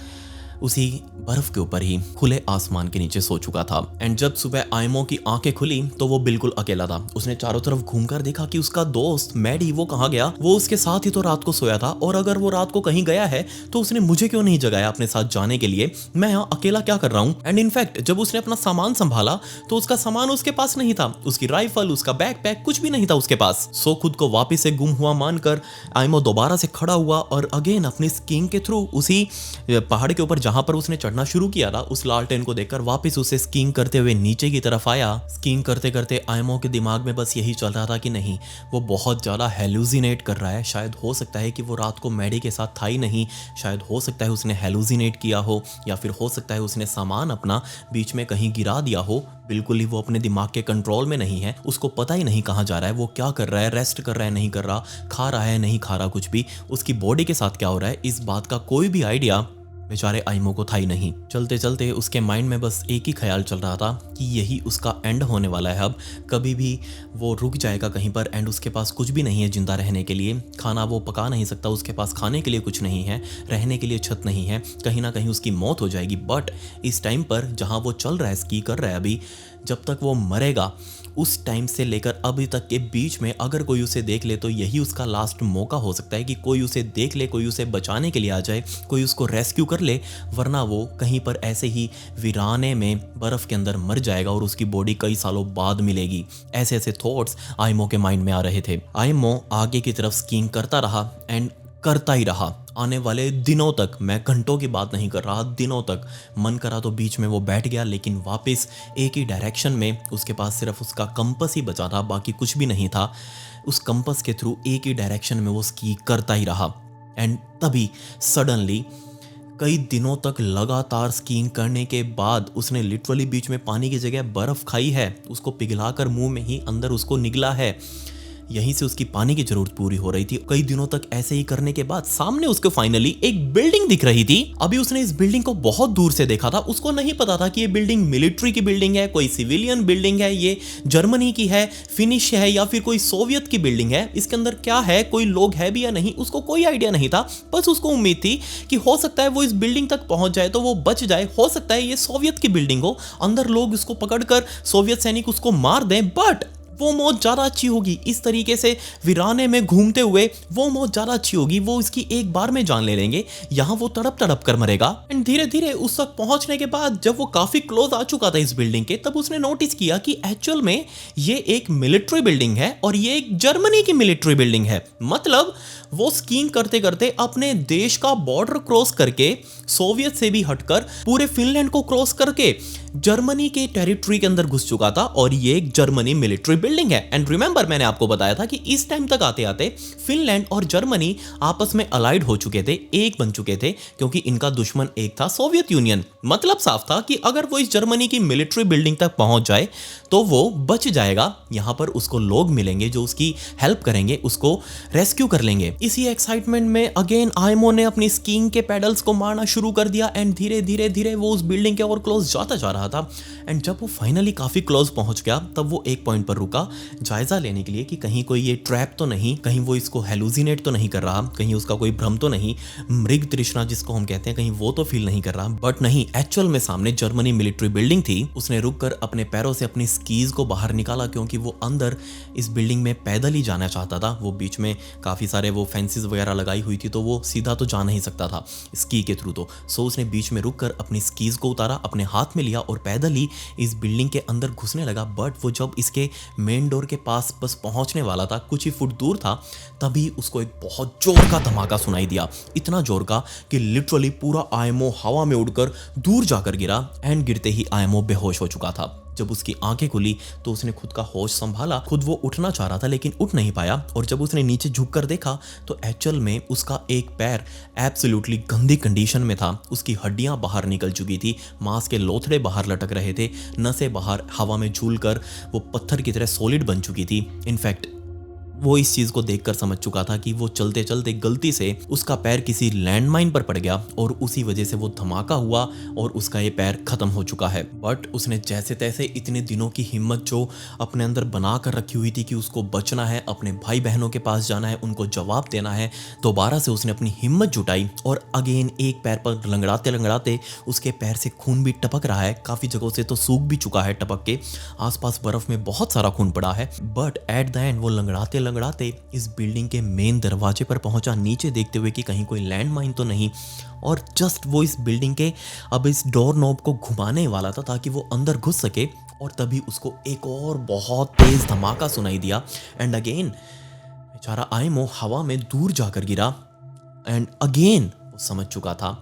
Speaker 1: उसी बर्फ के ऊपर ही खुले आसमान के नीचे सो चुका था। एंड जब सुबह आयमो की आंखें खुली तो वो बिल्कुल अकेला था। उसने चारों तरफ घूमकर देखा कि उसका दोस्त मैडी वो कहाँ गया, वो उसके साथ ही तो रात को सोया था। और अगर वो रात को कहीं गया है तो उसने मुझे क्यों नहीं जगाया अपने साथ जाने के लिए, मैं यहाँ अकेला क्या कर रहा हूँ। एंड इनफैक्ट जब उसने अपना सामान संभाला तो उसका सामान उसके पास नहीं था, उसकी राइफल, उसका बैकपैक, कुछ भी नहीं था उसके पास। सो खुद को वापिस से गुम हुआ मानकर आयमो दोबारा से खड़ा हुआ और अगेन अपनी स्कीइंग के थ्रू उसी पहाड़ के ऊपर जहां पर उसने चढ़ना शुरू किया था उस लालटेन को देखकर वापस उसे स्कीइंग करते हुए नीचे की तरफ आया। स्कीइंग करते करते आयमो के दिमाग में बस यही चल रहा था कि नहीं, वो बहुत ज्यादा हेलुसिनेट कर रहा है। शायद हो सकता है कि वो रात को मैडी के साथ था ही नहीं, शायद हो सकता है उसने हेलुसिनेट किया हो, या फिर हो सकता है उसने सामान अपना बीच में कहीं गिरा दिया हो। बिल्कुल ही वो अपने दिमाग के कंट्रोल में नहीं है, उसको पता ही नहीं कहाँ जा रहा है, वो क्या कर रहा है, रेस्ट कर रहा है नहीं कर रहा, खा रहा है नहीं खा रहा, कुछ भी उसकी बॉडी के साथ क्या हो रहा है इस बात का कोई भी आइडिया बेचारे आयमो को था ही नहीं। चलते चलते उसके माइंड में बस एक ही ख्याल चल रहा था कि यही उसका एंड होने वाला है। अब कभी भी वो रुक जाएगा कहीं पर एंड उसके पास कुछ भी नहीं है जिंदा रहने के लिए, खाना वो पका नहीं सकता, उसके पास खाने के लिए कुछ नहीं है, रहने के लिए छत नहीं है, कहीं ना कहीं उसकी मौत हो जाएगी। बट इस टाइम पर जहाँ वो चल रहा है, स्की कर रहा है, अभी जब तक वो मरेगा उस टाइम से लेकर अभी तक के बीच में अगर कोई उसे देख ले तो यही उसका लास्ट मौका हो सकता है कि कोई उसे देख ले, कोई उसे बचाने के लिए आ जाए, कोई उसको रेस्क्यू कर ले, वरना वो कहीं पर ऐसे ही वीराने में बर्फ के अंदर मर जाएगा और उसकी बॉडी कई सालों बाद मिलेगी। ऐसे ऐसे थॉट्स आयमो के माइंड में आ रहे थे। आयमो आगे की तरफ स्कीइंग करता रहा एंड करता ही रहा आने वाले दिनों तक। मैं घंटों की बात नहीं कर रहा, दिनों तक। मन करा तो बीच में वो बैठ गया, लेकिन वापस एक ही डायरेक्शन में, उसके पास सिर्फ उसका कंपस ही बचा था, बाकी कुछ भी नहीं था। उस कंपस के थ्रू एक ही डायरेक्शन में वो स्की करता ही रहा। एंड तभी सडनली कई दिनों तक लगातार स्कीइंग करने के बाद उसने लिटरली बीच में पानी की जगह बर्फ खाई है, उसको पिघलाकर मुंह में ही अंदर उसको निगला है। यहीं से उसकी पानी की जरूरत पूरी हो रही थी। कई दिनों तक ऐसे ही करने के बाद सामने उसको फाइनली एक बिल्डिंग दिख रही थी। अभी उसने इस बिल्डिंग को बहुत दूर से देखा था, उसको नहीं पता था कि ये बिल्डिंग मिलिट्री की बिल्डिंग है, कोई सिविलियन बिल्डिंग है, ये जर्मनी की है, फिनिश है, या फिर कोई सोवियत की बिल्डिंग है। इसके अंदर क्या है, कोई लोग है भी या नहीं, उसको कोई आइडिया नहीं था। बस उसको उम्मीद थी कि हो सकता है वो इस बिल्डिंग तक पहुंच जाए तो वो बच जाए, हो सकता है ये सोवियत की बिल्डिंग हो, अंदर लोग उसको पकड़कर सोवियत सैनिक उसको मार दें, बट वो मौत ज्यादा अच्छी होगी। इस तरीके से वीराने में घूमते हुए वो मौत ज्यादा अच्छी होगी, वो इसकी एक बार में जान ले लेंगे, यहां वो तड़प तड़प कर मरेगा। एंड धीरे धीरे उस तक पहुंचने के बाद जब वो काफी क्लोज आ चुका था इस बिल्डिंग के, तब उसने नोटिस किया कि एक्चुअल में ये एक मिलिट्री बिल्डिंग है और ये एक जर्मनी की मिलिट्री बिल्डिंग है। मतलब वो स्कीइंग करते करते अपने देश का बॉर्डर क्रॉस करके, सोवियत से भी हटकर पूरे फिनलैंड को क्रॉस करके जर्मनी के टेरिटरी के अंदर घुस चुका था, और ये एक जर्मनी मिलिट्री बिल्डिंग है। एंड रिमेंबर, मैंने आपको बताया था कि इस टाइम तक आते आते फिनलैंड और जर्मनी आपस में अलाइड हो चुके थे, एक बन चुके थे, क्योंकि इनका दुश्मन एक था सोवियत यूनियन। मतलब साफ था कि अगर वो इस जर्मनी की मिलिट्री बिल्डिंग तक पहुंच जाए तो वो बच जाएगा, यहां पर उसको लोग मिलेंगे जो उसकी हेल्प करेंगे, उसको रेस्क्यू कर लेंगे। इसी एक्साइटमेंट में अगेन आयमो ने अपनी स्कीइंग के पेडल्स को मारना शुरू कर दिया एंड धीरे धीरे धीरे वो उस बिल्डिंग के और क्लोज जाता जा रहा रहा था। एंड जब वो फाइनली काफ़ी क्लोज पहुंच गया तब वो एक पॉइंट पर रुका जायज़ा लेने के लिए कि कहीं कोई ये ट्रैप तो नहीं, कहीं वो इसको हेलुसिनेट तो नहीं कर रहा, कहीं उसका कोई भ्रम तो नहीं, मृग तृष्णा जिसको हम कहते हैं कहीं वो तो फील नहीं कर रहा। बट नहीं, एक्चुअल में सामने जर्मनी मिलिट्री बिल्डिंग थी। उसने रुककर अपने पैरों से अपनी स्कीज को बाहर निकाला क्योंकि वो अंदर इस बिल्डिंग में पैदल ही जाना चाहता था। वो बीच में काफ़ी सारे वो फेंसेस वगैरह लगाई हुई थी तो वो सीधा तो जा नहीं सकता था स्की के थ्रू। तो सो उसने बीच में रुककर अपनी स्कीज को उतारा, अपने हाथ में लिया और पैदल ही इस बिल्डिंग के अंदर घुसने लगा। बट वो जब इसके मेन डोर के पास बस पहुंचने वाला था, कुछ ही फुट दूर था, तभी उसको एक बहुत जोर का धमाका सुनाई दिया। इतना जोर का कि लिटरली पूरा आईएमओ हवा में उड़कर दूर जाकर गिरा एंड गिरते ही आईएमओ बेहोश हो चुका था। जब उसकी आंखें खुली तो उसने खुद का होश संभाला। खुद वो उठना चाह रहा था लेकिन उठ नहीं पाया और जब उसने नीचे झुककर देखा तो एक्चुअल में उसका एक पैर एब्सोल्युटली गंदी कंडीशन में था। उसकी हड्डियां बाहर निकल चुकी थी, मांस के लोथड़े बाहर लटक रहे थे, नसें बाहर हवा में झूलकर वो पत्थर की तरह सॉलिड बन चुकी थी। इनफैक्ट वो इस चीज को देखकर समझ चुका था कि वो चलते चलते गलती से उसका पैर किसी लैंडमाइन पर पड़ गया और उसी वजह से वो धमाका हुआ और उसका ये पैर खत्म हो चुका है। बट उसने जैसे तैसे इतने दिनों की हिम्मत जो अपने अंदर बना कर रखी हुई थी कि उसको बचना है, अपने भाई बहनों के पास जाना है, उनको जवाब देना है, दोबारा से उसने अपनी हिम्मत जुटाई और अगेन एक पैर पर लंगड़ाते लंगड़ाते उसके पैर से खून भी टपक रहा है। काफी जगहों से तो सूख भी चुका है टपक के, आसपास बर्फ में बहुत सारा खून पड़ा है। बट एट द एंड वो लंगड़ाते लंगड़ाते इस बिल्डिंग के मेन दरवाजे पर पहुंचा, नीचे देखते हुए कि कहीं कोई लैंडमाइन तो नहीं, और जस्ट वो इस बिल्डिंग के अब इस डोर नॉब को घुमाने वाला था ताकि वो अंदर घुस सके और तभी उसको एक और बहुत तेज धमाका सुनाई दिया एंड अगेन बेचारा आईएमओ हवा में दूर जाकर गिरा एंड अगेन वो समझ चुका था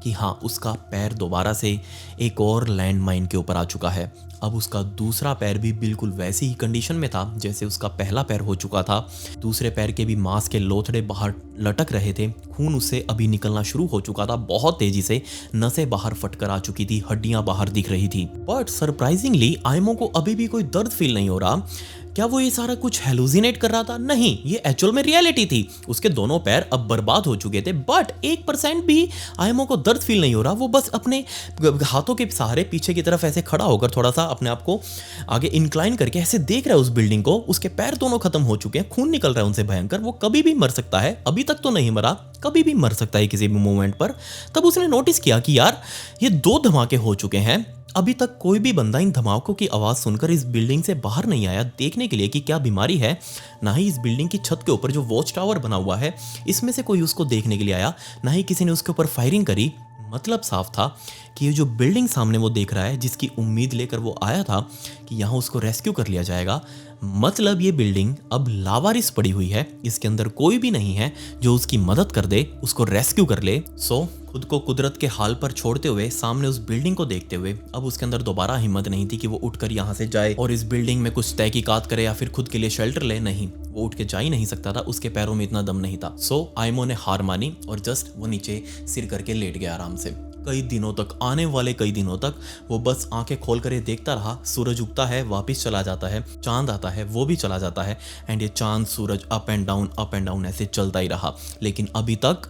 Speaker 1: कि हाँ, उसका पैर दोबारा से एक और लैंडमाइन के ऊपर आ चुका है। अब उसका दूसरा पैर भी बिल्कुल वैसी ही कंडीशन में था जैसे उसका पहला पैर हो चुका था। दूसरे पैर के भी मांस के लोथड़े बाहर लटक रहे थे, खून उससे अभी निकलना शुरू हो चुका था बहुत तेजी से, नसें बाहर फटकर आ चुकी थी, हड्डियां बाहर दिख रही थी। बट सरप्राइजिंगली आईएमओ को अभी भी कोई दर्द फील नहीं हो रहा। क्या वो ये सारा कुछ हेलुसिनेट कर रहा था? नहीं, ये एक्चुअल में रियलिटी थी। उसके दोनों पैर अब बर्बाद हो चुके थे बट 1% भी आईएमओ को दर्द फील नहीं हो रहा। वो बस अपने हाथों के सहारे पीछे की तरफ ऐसे खड़ा होकर थोड़ा सा अपने आप को आगे इंक्लाइन करके ऐसे देख रहा है उस बिल्डिंग को। उसके पैर दोनों खत्म हो चुके हैं, खून निकल रहा है उनसे भयंकर। वो कभी भी मर सकता है, अभी तक तो नहीं मरा, कभी भी मर सकता है किसी भी मोमेंट पर। तब उसने नोटिस किया कि यार ये 2 धमाके हो चुके हैं, अभी तक कोई भी बंदा इन धमाकों की आवाज़ सुनकर इस बिल्डिंग से बाहर नहीं आया देखने के लिए कि क्या बीमारी है। ना ही इस बिल्डिंग की छत के ऊपर जो वॉच टावर बना हुआ है इसमें से कोई उसको देखने के लिए आया, ना ही किसी ने उसके ऊपर फायरिंग करी। मतलब साफ था कि ये जो बिल्डिंग सामने वो देख रहा है, जिसकी उम्मीद लेकर वो आया था कि यहाँ उसको रेस्क्यू कर लिया जाएगा, मतलब ये बिल्डिंग अब लावारिस पड़ी हुई है। इसके अंदर कोई भी नहीं है जो उसकी मदद कर दे, उसको रेस्क्यू कर ले। सो खुद को कुदरत के हाल पर छोड़ते हुए सामने उस बिल्डिंग को देखते हुए अब उसके अंदर दोबारा हिम्मत नहीं थी कि वो उठकर यहाँ से जाए और इस बिल्डिंग में कुछ तहकीकात करे या फिर खुद के लिए शेल्टर ले। नहीं, वो उठ के जा ही नहीं सकता था, उसके पैरों में इतना दम नहीं था। सो आईएमओ ने हार मानी और जस्ट वो नीचे सिर करके लेट गया आराम से। कई दिनों तक, आने वाले कई दिनों तक वो बस आंखें खोल कर ये देखता रहा। सूरज उगता है, वापस चला जाता है, चांद आता है, वो भी चला जाता है एंड ये चांद सूरज अप एंड डाउन ऐसे चलता ही रहा। लेकिन अभी तक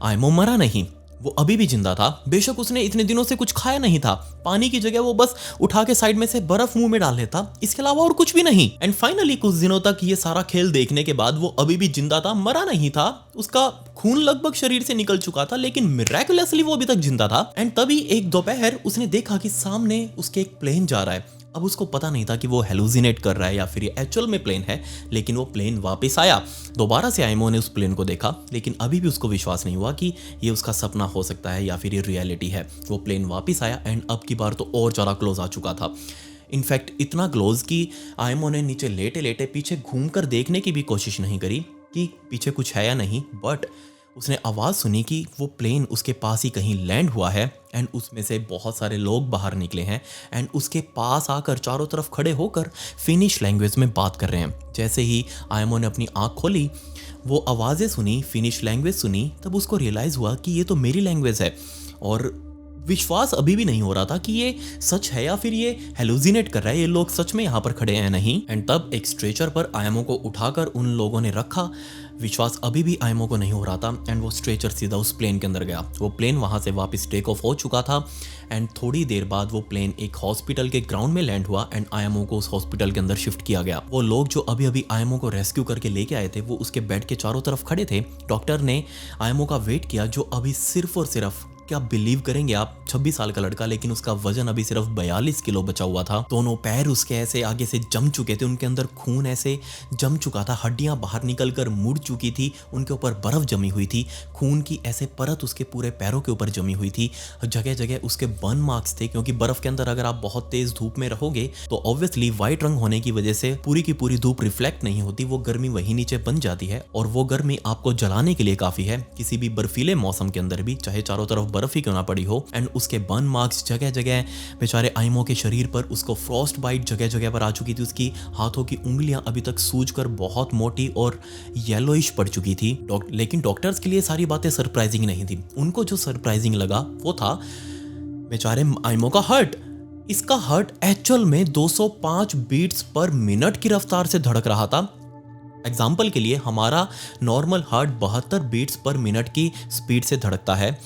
Speaker 1: आईएमओ मरा नहीं, वो अभी भी जिंदा था। बेशक उसने इतने दिनों से कुछ खाया नहीं था, पानी की जगह वो बस उठा के साइड में से बर्फ मुंह में डाल लेता, इसके अलावा और कुछ भी नहीं। एंड फाइनली कुछ दिनों तक ये सारा खेल देखने के बाद वो अभी भी जिंदा था, मरा नहीं था। उसका खून लगभग शरीर से निकल चुका था लेकिन मिरेकुलसली वो अभी तक जिंदा था। एंड तभी एक दोपहर उसने देखा कि सामने उसके एक प्लेन जा रहा है। अब उसको पता नहीं था कि वो हेलुसिनेट कर रहा है या फिर ये एक्चुअल में प्लेन है, लेकिन वो प्लेन वापस आया। दोबारा से आईएमओ ने उस प्लेन को देखा लेकिन अभी भी उसको विश्वास नहीं हुआ कि ये उसका सपना हो सकता है या फिर ये रियलिटी है। वो प्लेन वापस आया एंड अब की बार तो और ज़्यादा क्लोज आ चुका था। इनफैक्ट इतना क्लोज कि आईएमओ ने नीचे लेटे लेटे पीछे घूमकर देखने की भी कोशिश नहीं करी कि पीछे कुछ है या नहीं। बट उसने आवाज़ सुनी कि वो प्लेन उसके पास ही कहीं लैंड हुआ है एंड उसमें से बहुत सारे लोग बाहर निकले हैं एंड उसके पास आकर चारों तरफ खड़े होकर फिनिश लैंग्वेज में बात कर रहे हैं। जैसे ही आईएमओ ने अपनी आँख खोली, वो आवाज़ें सुनी, फिनिश लैंग्वेज सुनी, तब उसको रियलाइज़ हुआ कि ये तो मेरी लैंग्वेज है। और विश्वास अभी भी नहीं हो रहा था कि ये सच है या फिर ये हेलुसिनेट कर रहा है, ये लोग सच में यहाँ पर खड़े हैं नहीं। एंड तब एक स्ट्रेचर पर आईएमओ को उठाकर उन लोगों ने रखा विश्वास अभी भी आयमो को नहीं हो रहा था एंड वो स्ट्रेचर सीधा उस प्लेन के अंदर गया। वो प्लेन वहाँ से वापस टेक ऑफ हो चुका था एंड थोड़ी देर बाद वो प्लेन एक हॉस्पिटल के ग्राउंड में लैंड हुआ एंड आयमो को उस हॉस्पिटल के अंदर शिफ्ट किया गया। वो लोग जो अभी अभी आयमो को रेस्क्यू करके लेके आए थे वो उसके बेड के चारों तरफ खड़े थे। डॉक्टर ने आयमो का वेट किया जो अभी सिर्फ और सिर्फ, क्या बिलीव करेंगे आप, 26 साल का लड़का, लेकिन उसका वजन अभी सिर्फ 42 किलो बचा हुआ था। दोनों पैर उसके ऐसे आगे से जम चुके थे, उनके अंदर खून ऐसे जम चुका था, हड्डियां बाहर निकलकर मुड़ चुकी थी, उनके ऊपर बर्फ जमी हुई थी, खून की ऐसे परत उसके पूरे पैरों के ऊपर जमी हुई थी, जगह जगह उसके बर्न मार्क्स थे, क्योंकि बर्फ के अंदर अगर आप बहुत तेज धूप में रहोगे तो ऑब्वियसली व्हाइट रंग होने की वजह से पूरी की पूरी धूप रिफ्लेक्ट नहीं होती, वो गर्मी वहीं नीचे बन जाती है और वो गर्मी आपको जलाने के लिए काफी है किसी भी बर्फीले मौसम के अंदर भी, चाहे चारों तरफ बर्फ ही क्यों ना पड़ी हो। एंड उसके बर्न मार्क्स जगह जगह बेचारे आयमो के शरीर पर, उसको फ्रॉस्ट बाइट जगह जगह पर आ चुकी थी, उसकी हाथों की उंगलियां अभी तक सूजकर बहुत मोटी और येलोइश पड़ चुकी थी। लेकिन डॉक्टर्स के लिए सारी बातें सरप्राइजिंग नहीं थी। उनको जो सरप्राइजिंग लगा वो था बेचारे आयमो का हार्ट। इसका हार्ट एक्चुअल में 205 बीट्स पर मिनट की रफ्तार से धड़क रहा था। एग्जाम्पल के लिए हमारा normal heart 72 beats per minute की स्पीड से धड़कता है,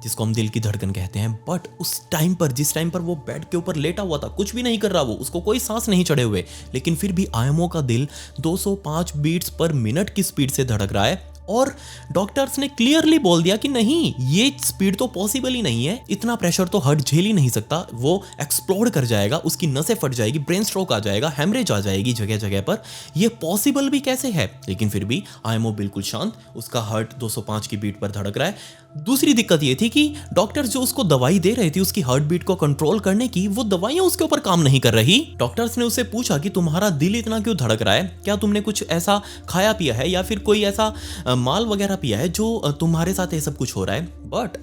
Speaker 1: जिसको हम दिल की धड़कन कहते हैं। बट उस टाइम पर, जिस टाइम पर वो बेड के ऊपर लेटा हुआ था, कुछ भी नहीं कर रहा, वो उसको कोई सांस नहीं चढ़े हुए, लेकिन फिर भी आयमो का दिल 205 बीट्स पर मिनट की स्पीड से धड़क रहा है। और डॉक्टर्स ने क्लियरली बोल दिया कि नहीं, ये स्पीड तो पॉसिबल ही नहीं है, इतना प्रेशर तो हार्ट झेल ही नहीं सकता, वो एक्सप्लोड कर जाएगा, उसकी नसें फट जाएगी, ब्रेन स्ट्रोक आ जाएगा, हेमरेज आ जाएगी जगह जगह पर, ये पॉसिबल भी कैसे है। लेकिन फिर भी आयमो बिल्कुल शांत, उसका हार्ट 205 की बीट पर धड़क रहा है। दूसरी दिक्कत ये थी कि डॉक्टर्स जो उसको दवाई दे रहे थे उसकी हार्ट बीट को कंट्रोल करने की, वो दवाइयां उसके ऊपर काम नहीं कर रही। डॉक्टर्स ने उससे पूछा कि तुम्हारा दिल इतना क्यों धड़क रहा है, क्या तुमने कुछ ऐसा खाया पिया है या फिर कोई ऐसा माल वगैरह पिया है जो तुम्हारे साथ ये सब कुछ हो रहा है। बट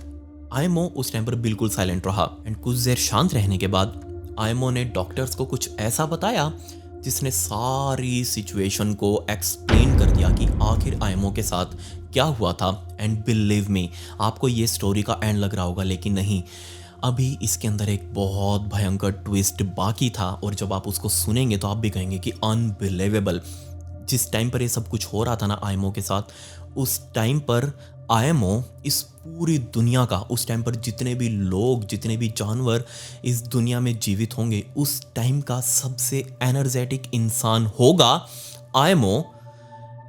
Speaker 1: आयमो उस टाइम पर बिल्कुल साइलेंट रहा एंड कुछ देर शांत रहने के बाद आयमो ने डॉक्टर्स को कुछ ऐसा बताया जिसने सारी सिचुएशन को एक्सप्लेन कर दिया कि आखिर आयमो के साथ क्या हुआ था। एंड बिलीव मी, आपको ये स्टोरी का एंड लग रहा होगा, लेकिन नहीं, अभी इसके अंदर एक बहुत भयंकर ट्विस्ट बाकी था और जब आप उसको सुनेंगे तो आप भी कहेंगे कि अनबिलीवेबल। जिस टाइम पर ये सब कुछ हो रहा था ना आयमो के साथ, उस टाइम पर आयमो इस पूरी दुनिया का, उस टाइम पर जितने भी लोग, जितने भी जानवर इस दुनिया में जीवित होंगे, उस टाइम का सबसे एनर्जेटिक इंसान होगा आयमो।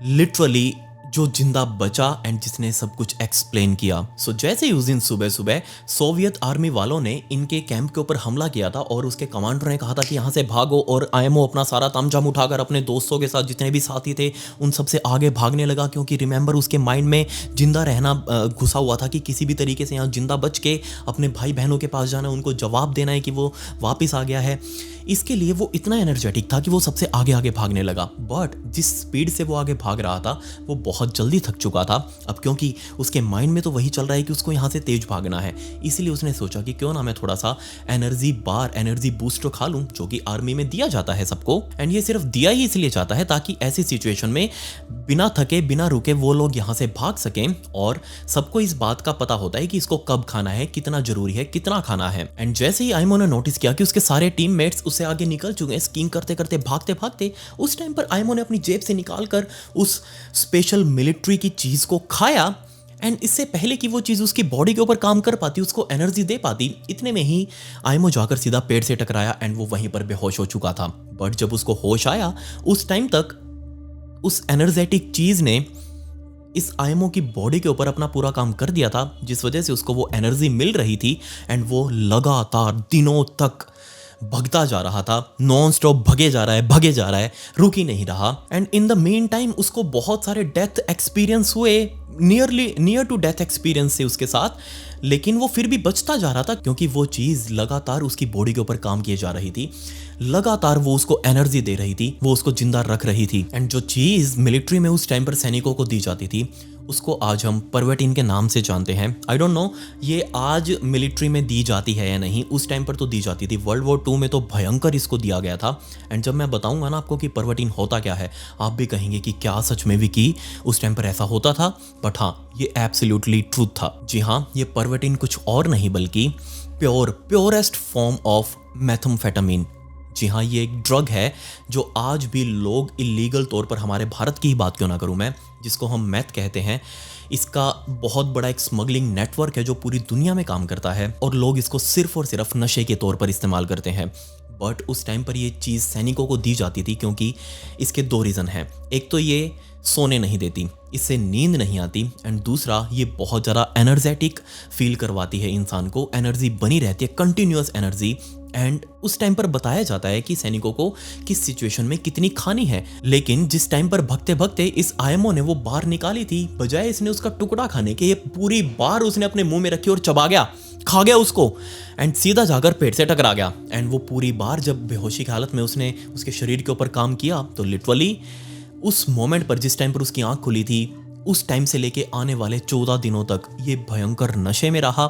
Speaker 1: लिटरली जो जिंदा बचा एंड जिसने सब कुछ एक्सप्लेन किया। सो जैसे ही उस दिन सुबह सुबह सोवियत आर्मी वालों ने इनके कैंप के ऊपर हमला किया था और उसके कमांडर ने कहा था कि यहाँ से भागो, और आयमो अपना सारा तामझाम उठाकर अपने दोस्तों के साथ, जितने भी साथी थे, उन सबसे आगे भागने लगा, क्योंकि रिमेंबर उसके माइंड में जिंदा रहना घुसा हुआ था कि किसी भी तरीके से यहाँ जिंदा बच के अपने भाई बहनों के पास जाना, उनको जवाब देना है कि वो वापस आ गया है। इसके लिए वो इतना एनर्जेटिक था कि वो सबसे आगे आगे भागने लगा। बट जिस स्पीड से वो आगे भाग रहा था वो बहुत जल्दी थक चुका था अब, क्योंकि उसके माइंड में तो वही चल रहा है कि उसको यहाँ से तेज भागना है। इसीलिए उसने सोचा कि क्यों ना मैं थोड़ा सा एनर्जी बार, एनर्जी बूस्टर खा लूँ, जो कि आर्मी में दिया जाता है सबको। एंड ये सिर्फ दिया ही इसलिए जाता है ताकि ऐसी सिचुएशन में बिना थके बिना रुके वो लोग यहाँ से भाग सकें, और सबको इस बात का पता होता है कि इसको कब खाना है, कितना जरूरी है, कितना खाना है। एंड जैसे ही आयमो ने नोटिस किया कि उसके सारे टीममेट्स उससे आगे निकल चुके हैं, स्कीइंग करते करते, भागते भागते, उस टाइम पर आयमो ने अपनी जेब से निकालकर उस स्पेशल मिलिट्री की चीज को खाया। एंड इससे पहले कि वो चीज उसकी बॉडी के ऊपर काम कर पाती, उसको एनर्जी दे पाती, इतने में ही आयमो जाकर सीधा पेड़ से टकराया एंड वो वहीं पर बेहोश हो चुका था। बट जब उसको होश आया, उस टाइम तक उस एनर्जेटिक चीज ने इस आयमो की बॉडी के ऊपर अपना पूरा काम कर दिया था, जिस वजह से उसको वो एनर्जी मिल रही थी एंड वो लगातार दिनों तक भगता जा रहा था, नॉन स्टॉप भगे जा रहा है, रुक ही नहीं रहा। And in the main time उसको बहुत सारे डेथ एक्सपीरियंस हुए, नियर टू डेथ एक्सपीरियंस से उसके साथ, लेकिन वो फिर भी बचता जा रहा था, क्योंकि वो चीज़ लगातार उसकी बॉडी के ऊपर काम किए जा रही थी, लगातार वो उसको एनर्जी दे रही थी, वो उसको जिंदा रख रही थी। एंड जो चीज़ मिलिट्री में उस टाइम पर सैनिकों को दी जाती थी, उसको आज हम परवेटिन के नाम से जानते हैं। आई डोंट नो ये आज मिलिट्री में दी जाती है या नहीं, उस टाइम पर तो दी जाती थी। वर्ल्ड वॉर 2 में तो भयंकर इसको दिया गया था। एंड जब मैं बताऊंगा ना आपको कि परवेटिन होता क्या है, आप भी कहेंगे कि क्या सच में भी कि उस टाइम पर ऐसा होता था। बट हाँ, ये एब्सोल्युटली ट्रूथ था। जी हाँ, ये परवेटिन कुछ और नहीं बल्कि प्योरेस्ट फॉर्म ऑफ मेथाम्फेटामिन। जी हाँ, ये एक ड्रग है जो आज भी लोग इलीगल तौर पर, हमारे भारत की ही बात क्यों ना करूं मैं, जिसको हम मैथ कहते हैं, इसका बहुत बड़ा एक स्मगलिंग नेटवर्क है जो पूरी दुनिया में काम करता है और लोग इसको सिर्फ और सिर्फ नशे के तौर पर इस्तेमाल करते हैं। बट उस टाइम पर ये चीज़ सैनिकों को दी जाती थी क्योंकि इसके दो रीज़न हैं। एक तो ये सोने नहीं देती, इससे नींद नहीं आती, एंड दूसरा ये बहुत ज़्यादा एनर्जेटिक फील करवाती है इंसान को, एनर्जी बनी रहती है, कंटिन्यूअस एनर्जी। एंड उस टाइम पर बताया जाता है कि सैनिकों को किस सिचुएशन में कितनी खानी है, लेकिन जिस टाइम पर भगते भगते इस आईएमओ ने वो बार निकाली थी, बजाय इसने उसका टुकड़ा खाने के, ये पूरी बार उसने अपने मुंह में रखी और चबा गया, खा गया उसको, एंड सीधा जाकर पेट से टकरा गया। एंड वो पूरी बार जब बेहोशी की हालत में उसने उसके शरीर के ऊपर काम किया तो लिटरली उस मोमेंट पर, जिस टाइम पर उसकी आंख खुली थी, उस टाइम से लेके आने वाले 14 दिनों तक ये भयंकर नशे में रहा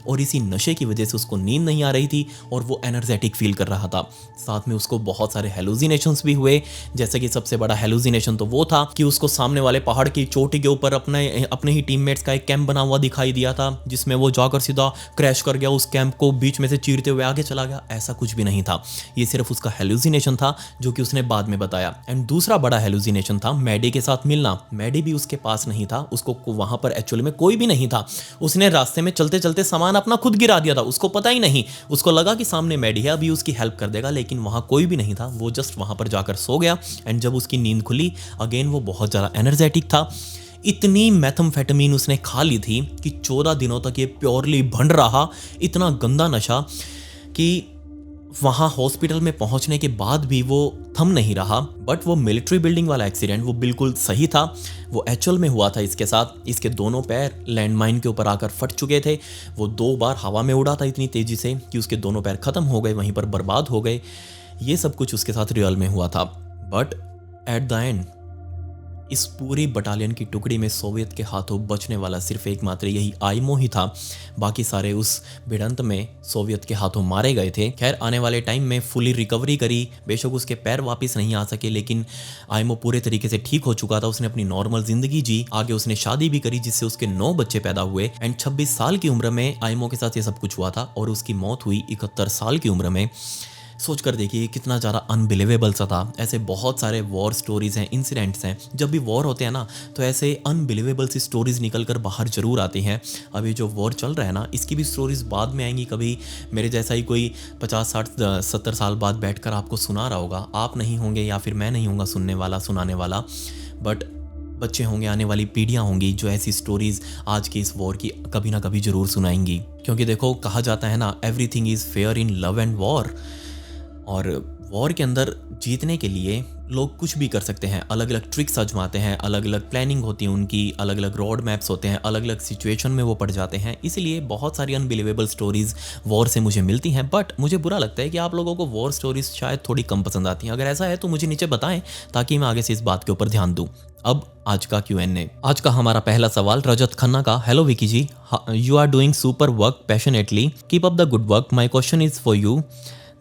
Speaker 1: और इसी नशे की वजह से उसको नींद नहीं आ रही थी और वो एनर्जेटिक फील कर रहा था। साथ में उसको बहुत सारे हेलुसिनेशंस भी हुए, जैसे कि सबसे बड़ा हेलुसिनेशन तो वो था कि उसको सामने वाले पहाड़ की चोटी के ऊपर अपने ही टीममेट्स का एक कैंप बना हुआ दिखाई दिया था, जिसमें वो जाकर सीधा क्रैश कर गया, उस कैंप को बीच में से चीरते हुए आगे चला गया। ऐसा कुछ भी नहीं था, ये सिर्फ उसका हेलुसिनेशन था जो कि उसने बाद में बताया। एंड दूसरा बड़ा हेलुसिनेशन था मैडी के साथ मिलना। मैडी भी उसके पास नहीं था, उसको वहां पर एक्चुअली में कोई भी नहीं था। उसने रास्ते में चलते चलते सामान अपना खुद गिरा दिया था, उसको पता ही नहीं, उसको लगा कि सामने मैडी है, अभी उसकी हेल्प कर देगा, लेकिन वहां कोई भी नहीं था। वो जस्ट वहां पर जाकर सो गया एंड जब उसकी नींद खुली अगेन वो बहुत ज़्यादा एनर्जेटिक था। इतनी मेथम्फेटामीन उसने खा ली थी कि 14 दिनों तक ये प्योरली भंड रहा, इतना गंदा नशा कि वहाँ हॉस्पिटल में पहुँचने के बाद भी वो थम नहीं रहा। बट वो मिलिट्री बिल्डिंग वाला एक्सीडेंट वो बिल्कुल सही था, वो एक्चुअल में हुआ था इसके साथ। इसके दोनों पैर लैंडमाइन के ऊपर आकर फट चुके थे, वो 2 बार हवा में उड़ा था इतनी तेज़ी से कि उसके दोनों पैर ख़त्म हो गए, वहीं पर बर्बाद हो गए। ये सब कुछ उसके साथ रियल में हुआ था। बट एट द एंड इस पूरी बटालियन की टुकड़ी में सोवियत के हाथों बचने वाला सिर्फ एकमात्र यही आईएमओ ही था, बाकी सारे उस भिड़ंत में सोवियत के हाथों मारे गए थे। खैर आने वाले टाइम में फुली रिकवरी करी, बेशक उसके पैर वापस नहीं आ सके, लेकिन आईएमओ पूरे तरीके से ठीक हो चुका था। उसने अपनी नॉर्मल जिंदगी जी, आगे उसने शादी भी करी जिससे उसके 9 बच्चे पैदा हुए। एंड 26 साल की उम्र में आईएमओ के साथ ये सब कुछ हुआ था और उसकी मौत हुई 71 साल की उम्र में। सोच कर देखिए कितना ज़्यादा अनबिलीवेबल सा था। ऐसे बहुत सारे वॉर स्टोरीज हैं, इंसिडेंट्स हैं, जब भी वॉर होते हैं ना तो ऐसे अनबिलीवेबल सी स्टोरीज निकल कर बाहर ज़रूर आती हैं। अभी जो वॉर चल रहा है ना, इसकी भी स्टोरीज बाद में आएंगी। कभी मेरे जैसा ही कोई 50 60 70 साल बाद बैठकर आपको सुना रहा होगा, आप नहीं होंगे या फिर मैं नहीं होऊंगा सुनने वाला, सुनाने वाला, बट बच्चे होंगे, आने वाली पीढ़ियाँ होंगी जो ऐसी स्टोरीज आज की इस वॉर की कभी ना कभी ज़रूर सुनाएंगी। क्योंकि देखो कहा जाता है ना, everything is fair in love and war. और वॉर के अंदर जीतने के लिए लोग कुछ भी कर सकते हैं, अलग अलग ट्रिक्स आजमाते हैं, अलग अलग प्लानिंग होती है उनकी, अलग अलग रोड मैप्स होते हैं, अलग अलग सिचुएशन में वो पड़ जाते हैं। इसीलिए बहुत सारी अनबिलीवेबल स्टोरीज वॉर से मुझे मिलती हैं। बट मुझे बुरा लगता है कि आप लोगों को वॉर स्टोरीज शायद थोड़ी कम पसंद आती हैं। अगर ऐसा है तो मुझे नीचे बताएं ताकि मैं आगे से इस बात के ऊपर ध्यान दूँ। अब आज का Q&A। आज का हमारा पहला सवाल रजत खन्ना का। Hello Vicky ji, you are doing super work passionately, keep up the good work. My question is for you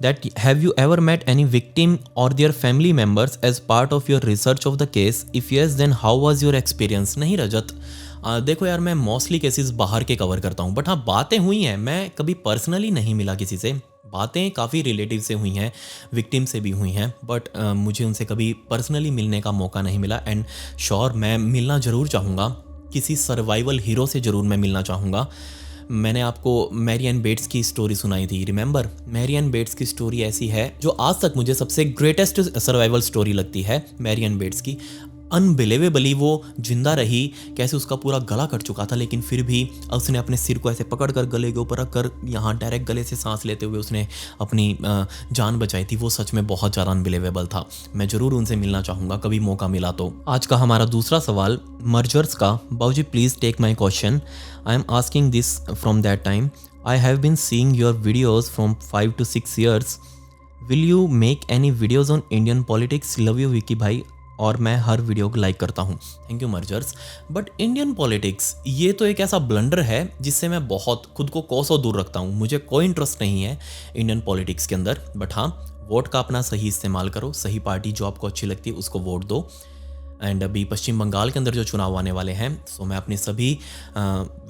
Speaker 1: that have you ever met any victim or their family members as part of your research of the case? If yes, then how was your experience? नहीं रजत, देखो यार, मैं mostly cases बाहर के cover करता हूँ, but हाँ बातें हुई हैं। मैं कभी पर्सनली नहीं मिला किसी से, बातें काफ़ी रिलेटिव से हुई हैं, विक्टिम से भी हुई हैं, बट मुझे उनसे कभी पर्सनली मिलने का मौका नहीं मिला। एंड श्योर मैं मिलना ज़रूर चाहूँगा, किसी सर्वाइवल हीरो से ज़रूर मैं मिलना चाहूँगा। मैंने आपको मैरियन बेट्स की स्टोरी सुनाई थी, रिमेंबर? मैरियन बेट्स की स्टोरी ऐसी है जो आज तक मुझे सबसे ग्रेटेस्ट सर्वाइवल स्टोरी लगती है, मैरियन बेट्स की। अनबिलीवेबली वो जिंदा रही, कैसे उसका पूरा गला कट चुका था, लेकिन फिर भी उसने अपने सिर को ऐसे पकड़ कर गले के ऊपर रख कर यहाँ डायरेक्ट गले से सांस लेते हुए उसने अपनी जान बचाई थी। वो सच में बहुत ज़्यादा अनबिलीवेबल था। मैं ज़रूर उनसे मिलना चाहूँगा कभी मौका मिला तो। आज का हमारा दूसरा सवाल मर्जर्स का। बाबूजी please take my question, I am asking this from that time I have been seeing your videos from 5 to 6 years. Will you make any videos on Indian politics? Love you Vicky भाई, और मैं हर video को like करता हूँ। Thank you mergers. But Indian politics ये तो एक ऐसा ब्लंडर है जिससे मैं बहुत खुद को कोसों दूर रखता हूँ। मुझे कोई इंटरेस्ट नहीं है इंडियन पॉलिटिक्स के अंदर। बट हाँ, वोट का अपना सही इस्तेमाल करो, सही पार्टी जो आपको अच्छी लगती है उसको वोट दो। एंड अभी पश्चिम बंगाल के अंदर जो चुनाव आने वाले हैं, सो मैं अपने सभी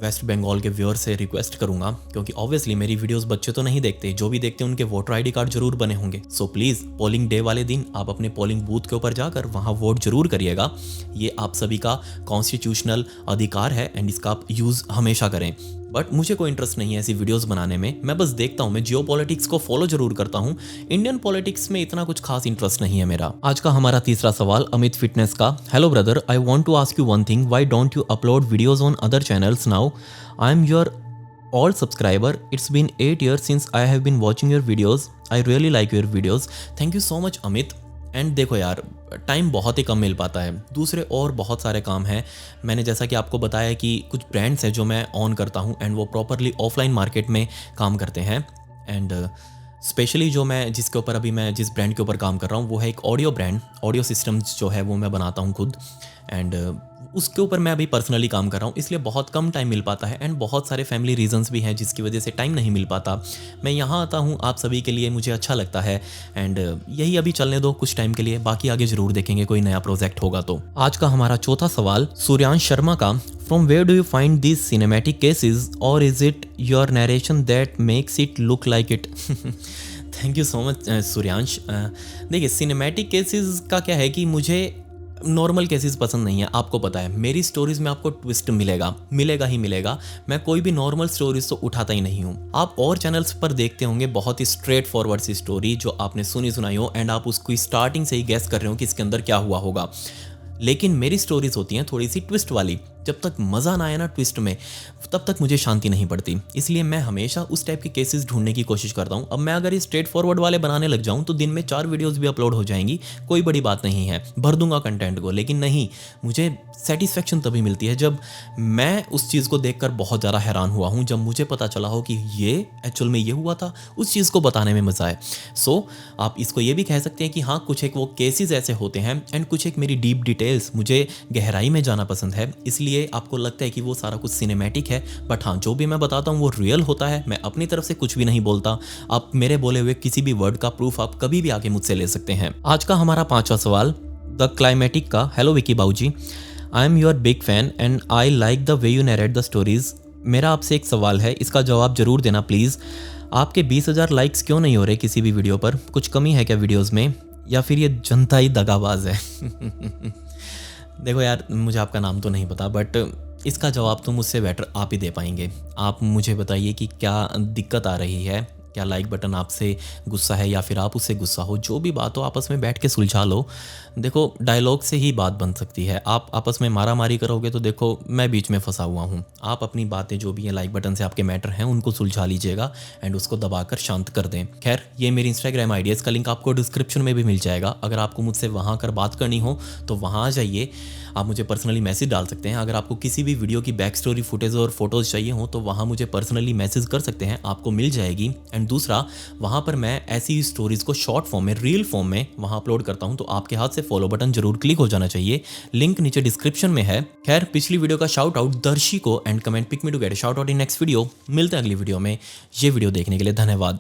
Speaker 1: वेस्ट बंगाल के व्यूअर से रिक्वेस्ट करूंगा, क्योंकि ऑब्वियसली मेरी वीडियोस बच्चे तो नहीं देखते, जो भी देखते हैं उनके वोटर आईडी कार्ड जरूर बने होंगे। सो प्लीज़ पोलिंग डे वाले दिन आप अपने पोलिंग बूथ के ऊपर जाकर वहाँ वोट जरूर करिएगा। ये आप सभी का कॉन्स्टिट्यूशनल अधिकार है एंड इसका आप यूज़ हमेशा करें। बट मुझे कोई इंटरेस्ट नहीं है ऐसी वीडियोस बनाने में। मैं बस देखता हूँ, मैं जियो पॉलिटिक्स को फॉलो जरूर करता हूँ, इंडियन पॉलिटिक्स में इतना कुछ खास इंटरेस्ट नहीं है मेरा। आज का हमारा तीसरा सवाल अमित फिटनेस का। Hello brother, I want to ask you one thing, why don't you upload videos on other channels now? I am your all subscriber. It's been 8 years since I have been watching your videos. I really like your videos. Thank you so much Amit. And देखो यार, time बहुत ही कम मिल पाता है, दूसरे और बहुत सारे काम हैं। मैंने जैसा कि आपको बताया कि कुछ ब्रांड्स हैं जो मैं ऑन करता हूं एंड वो प्रॉपरली ऑफलाइन मार्केट में काम करते हैं। एंड स्पेशली जो मैं जिसके ऊपर अभी मैं जिस ब्रांड के ऊपर काम कर रहा हूँ वो है एक ऑडियो ब्रांड। ऑडियो सिस्टम्स जो है वो मैं बनाता हूँ खुद, एंड उसके ऊपर मैं अभी पर्सनली काम कर रहा हूँ, इसलिए बहुत कम टाइम मिल पाता है एंड बहुत सारे फैमिली रीजंस भी हैं जिसकी वजह से टाइम नहीं मिल पाता। मैं यहाँ आता हूँ आप सभी के लिए, मुझे अच्छा लगता है एंड यही अभी चलने दो कुछ टाइम के लिए, बाकी आगे जरूर देखेंगे कोई नया प्रोजेक्ट होगा तो। आज का हमारा चौथा सवाल सूर्यांश शर्मा का। From where do you find these cinematic cases और is it your narration that makes it look like it? Thank you so much Suryansh. देखिए, सिनेमैटिक केसेस का क्या है कि मुझे नॉर्मल केसेस पसंद नहीं है। आपको पता है मेरी स्टोरीज में आपको ट्विस्ट मिलेगा ही मिलेगा। मैं कोई भी नॉर्मल स्टोरीज तो उठाता ही नहीं हूँ। आप और चैनल्स पर देखते होंगे बहुत ही स्ट्रेट फॉरवर्ड सी स्टोरी जो आपने सुनाई हो एंड आप उसको स्टार्टिंग से ही गैस कर रहे हो कि इसके अंदर क्या हुआ होगा, लेकिन मेरी स्टोरीज होती हैं थोड़ी सी ट्विस्ट वाली। जब तक मज़ा ना आए ना ट्विस्ट में, तब तक मुझे शांति नहीं पड़ती, इसलिए मैं हमेशा उस टाइप के केसेस ढूंढने की कोशिश करता हूँ। अब मैं अगर ये स्ट्रेट फॉरवर्ड वाले बनाने लग जाऊँ तो दिन में 4 वीडियोस भी अपलोड हो जाएंगी, कोई बड़ी बात नहीं है, भर दूंगा कंटेंट को। लेकिन नहीं, मुझे सेटिस्फेक्शन तभी मिलती है जब मैं उस चीज़ को देखकर बहुत ज़्यादा हैरान हुआ हूँ, जब मुझे पता चला हो कि ये एक्चुअल में ये हुआ था, उस चीज़ को बताने में मज़ा आए। सो आप इसको ये भी कह सकते हैं कि हाँ, कुछ एक वो केसेस ऐसे होते हैं एंड कुछ एक मेरी डीप डिटेल्स, मुझे गहराई में जाना पसंद है, इसलिए आपको लगता है कि वो सारा कुछ सिनेमैटिक है। बट हाँ, जो भी मैं बताता हूँ वो रियल होता है, मैं अपनी तरफ से कुछ भी नहीं बोलता। आप मेरे बोले हुए किसी भी वर्ड का प्रूफ आप कभी भी आके मुझसे ले सकते हैं। आज का हमारा 5वां सवाल द क्लाइमेटिक का। हेलो विकी बाबूजी, आई am your big fan and I like the way you narrate the stories. मेरा आपसे एक सवाल है, इसका जवाब जरूर देना प्लीज़। आपके 20,000 लाइक्स क्यों नहीं हो रहे किसी भी वीडियो पर? कुछ कमी है क्या वीडियोज़ में, या फिर ये जनता ही दगाबाज है? देखो यार, मुझे आपका नाम तो नहीं पता, बट इसका जवाब तो मुझसे बेटर आप ही दे पाएंगे। आप मुझे बताइए कि क्या दिक्कत आ रही है, क्या लाइक बटन आपसे गुस्सा है या फिर आप उससे गुस्सा हो, जो भी बात हो आपस में बैठ के सुलझा लो। देखो, डायलॉग से ही बात बन सकती है। आप आपस में मारामारी करोगे तो देखो मैं बीच में फंसा हुआ हूँ। आप अपनी बातें जो भी हैं लाइक बटन से आपके मैटर हैं उनको सुलझा लीजिएगा एंड उसको दबाकर शांत कर दें। खैर, ये मेरी इंस्टाग्राम आईडी है, इसका लिंक आपको डिस्क्रिप्शन में भी मिल जाएगा। अगर आपको मुझसे वहाँ कर बात करनी हो तो वहाँ आ जाइए, आप मुझे पर्सनली मैसेज डाल सकते हैं। अगर आपको किसी भी वीडियो की बैक स्टोरी फुटेज और फोटोज़ चाहिए हो तो वहाँ मुझे पर्सनली मैसेज कर सकते हैं, आपको मिल जाएगी। एंड दूसरा, वहाँ पर मैं ऐसी स्टोरीज़ को शॉर्ट फॉर्म में, रील फॉर्म में वहाँ अपलोड करता हूँ, तो आपके हाथ से फॉलो बटन जरूर क्लिक हो जाना चाहिए। लिंक नीचे डिस्क्रिप्शन में है। खैर, पिछली वीडियो का शाउट आउट दर्शी को and comment pick me to get shout out in next video. मिलते हैं अगली वीडियो में। ये वीडियो देखने के लिए धन्यवाद।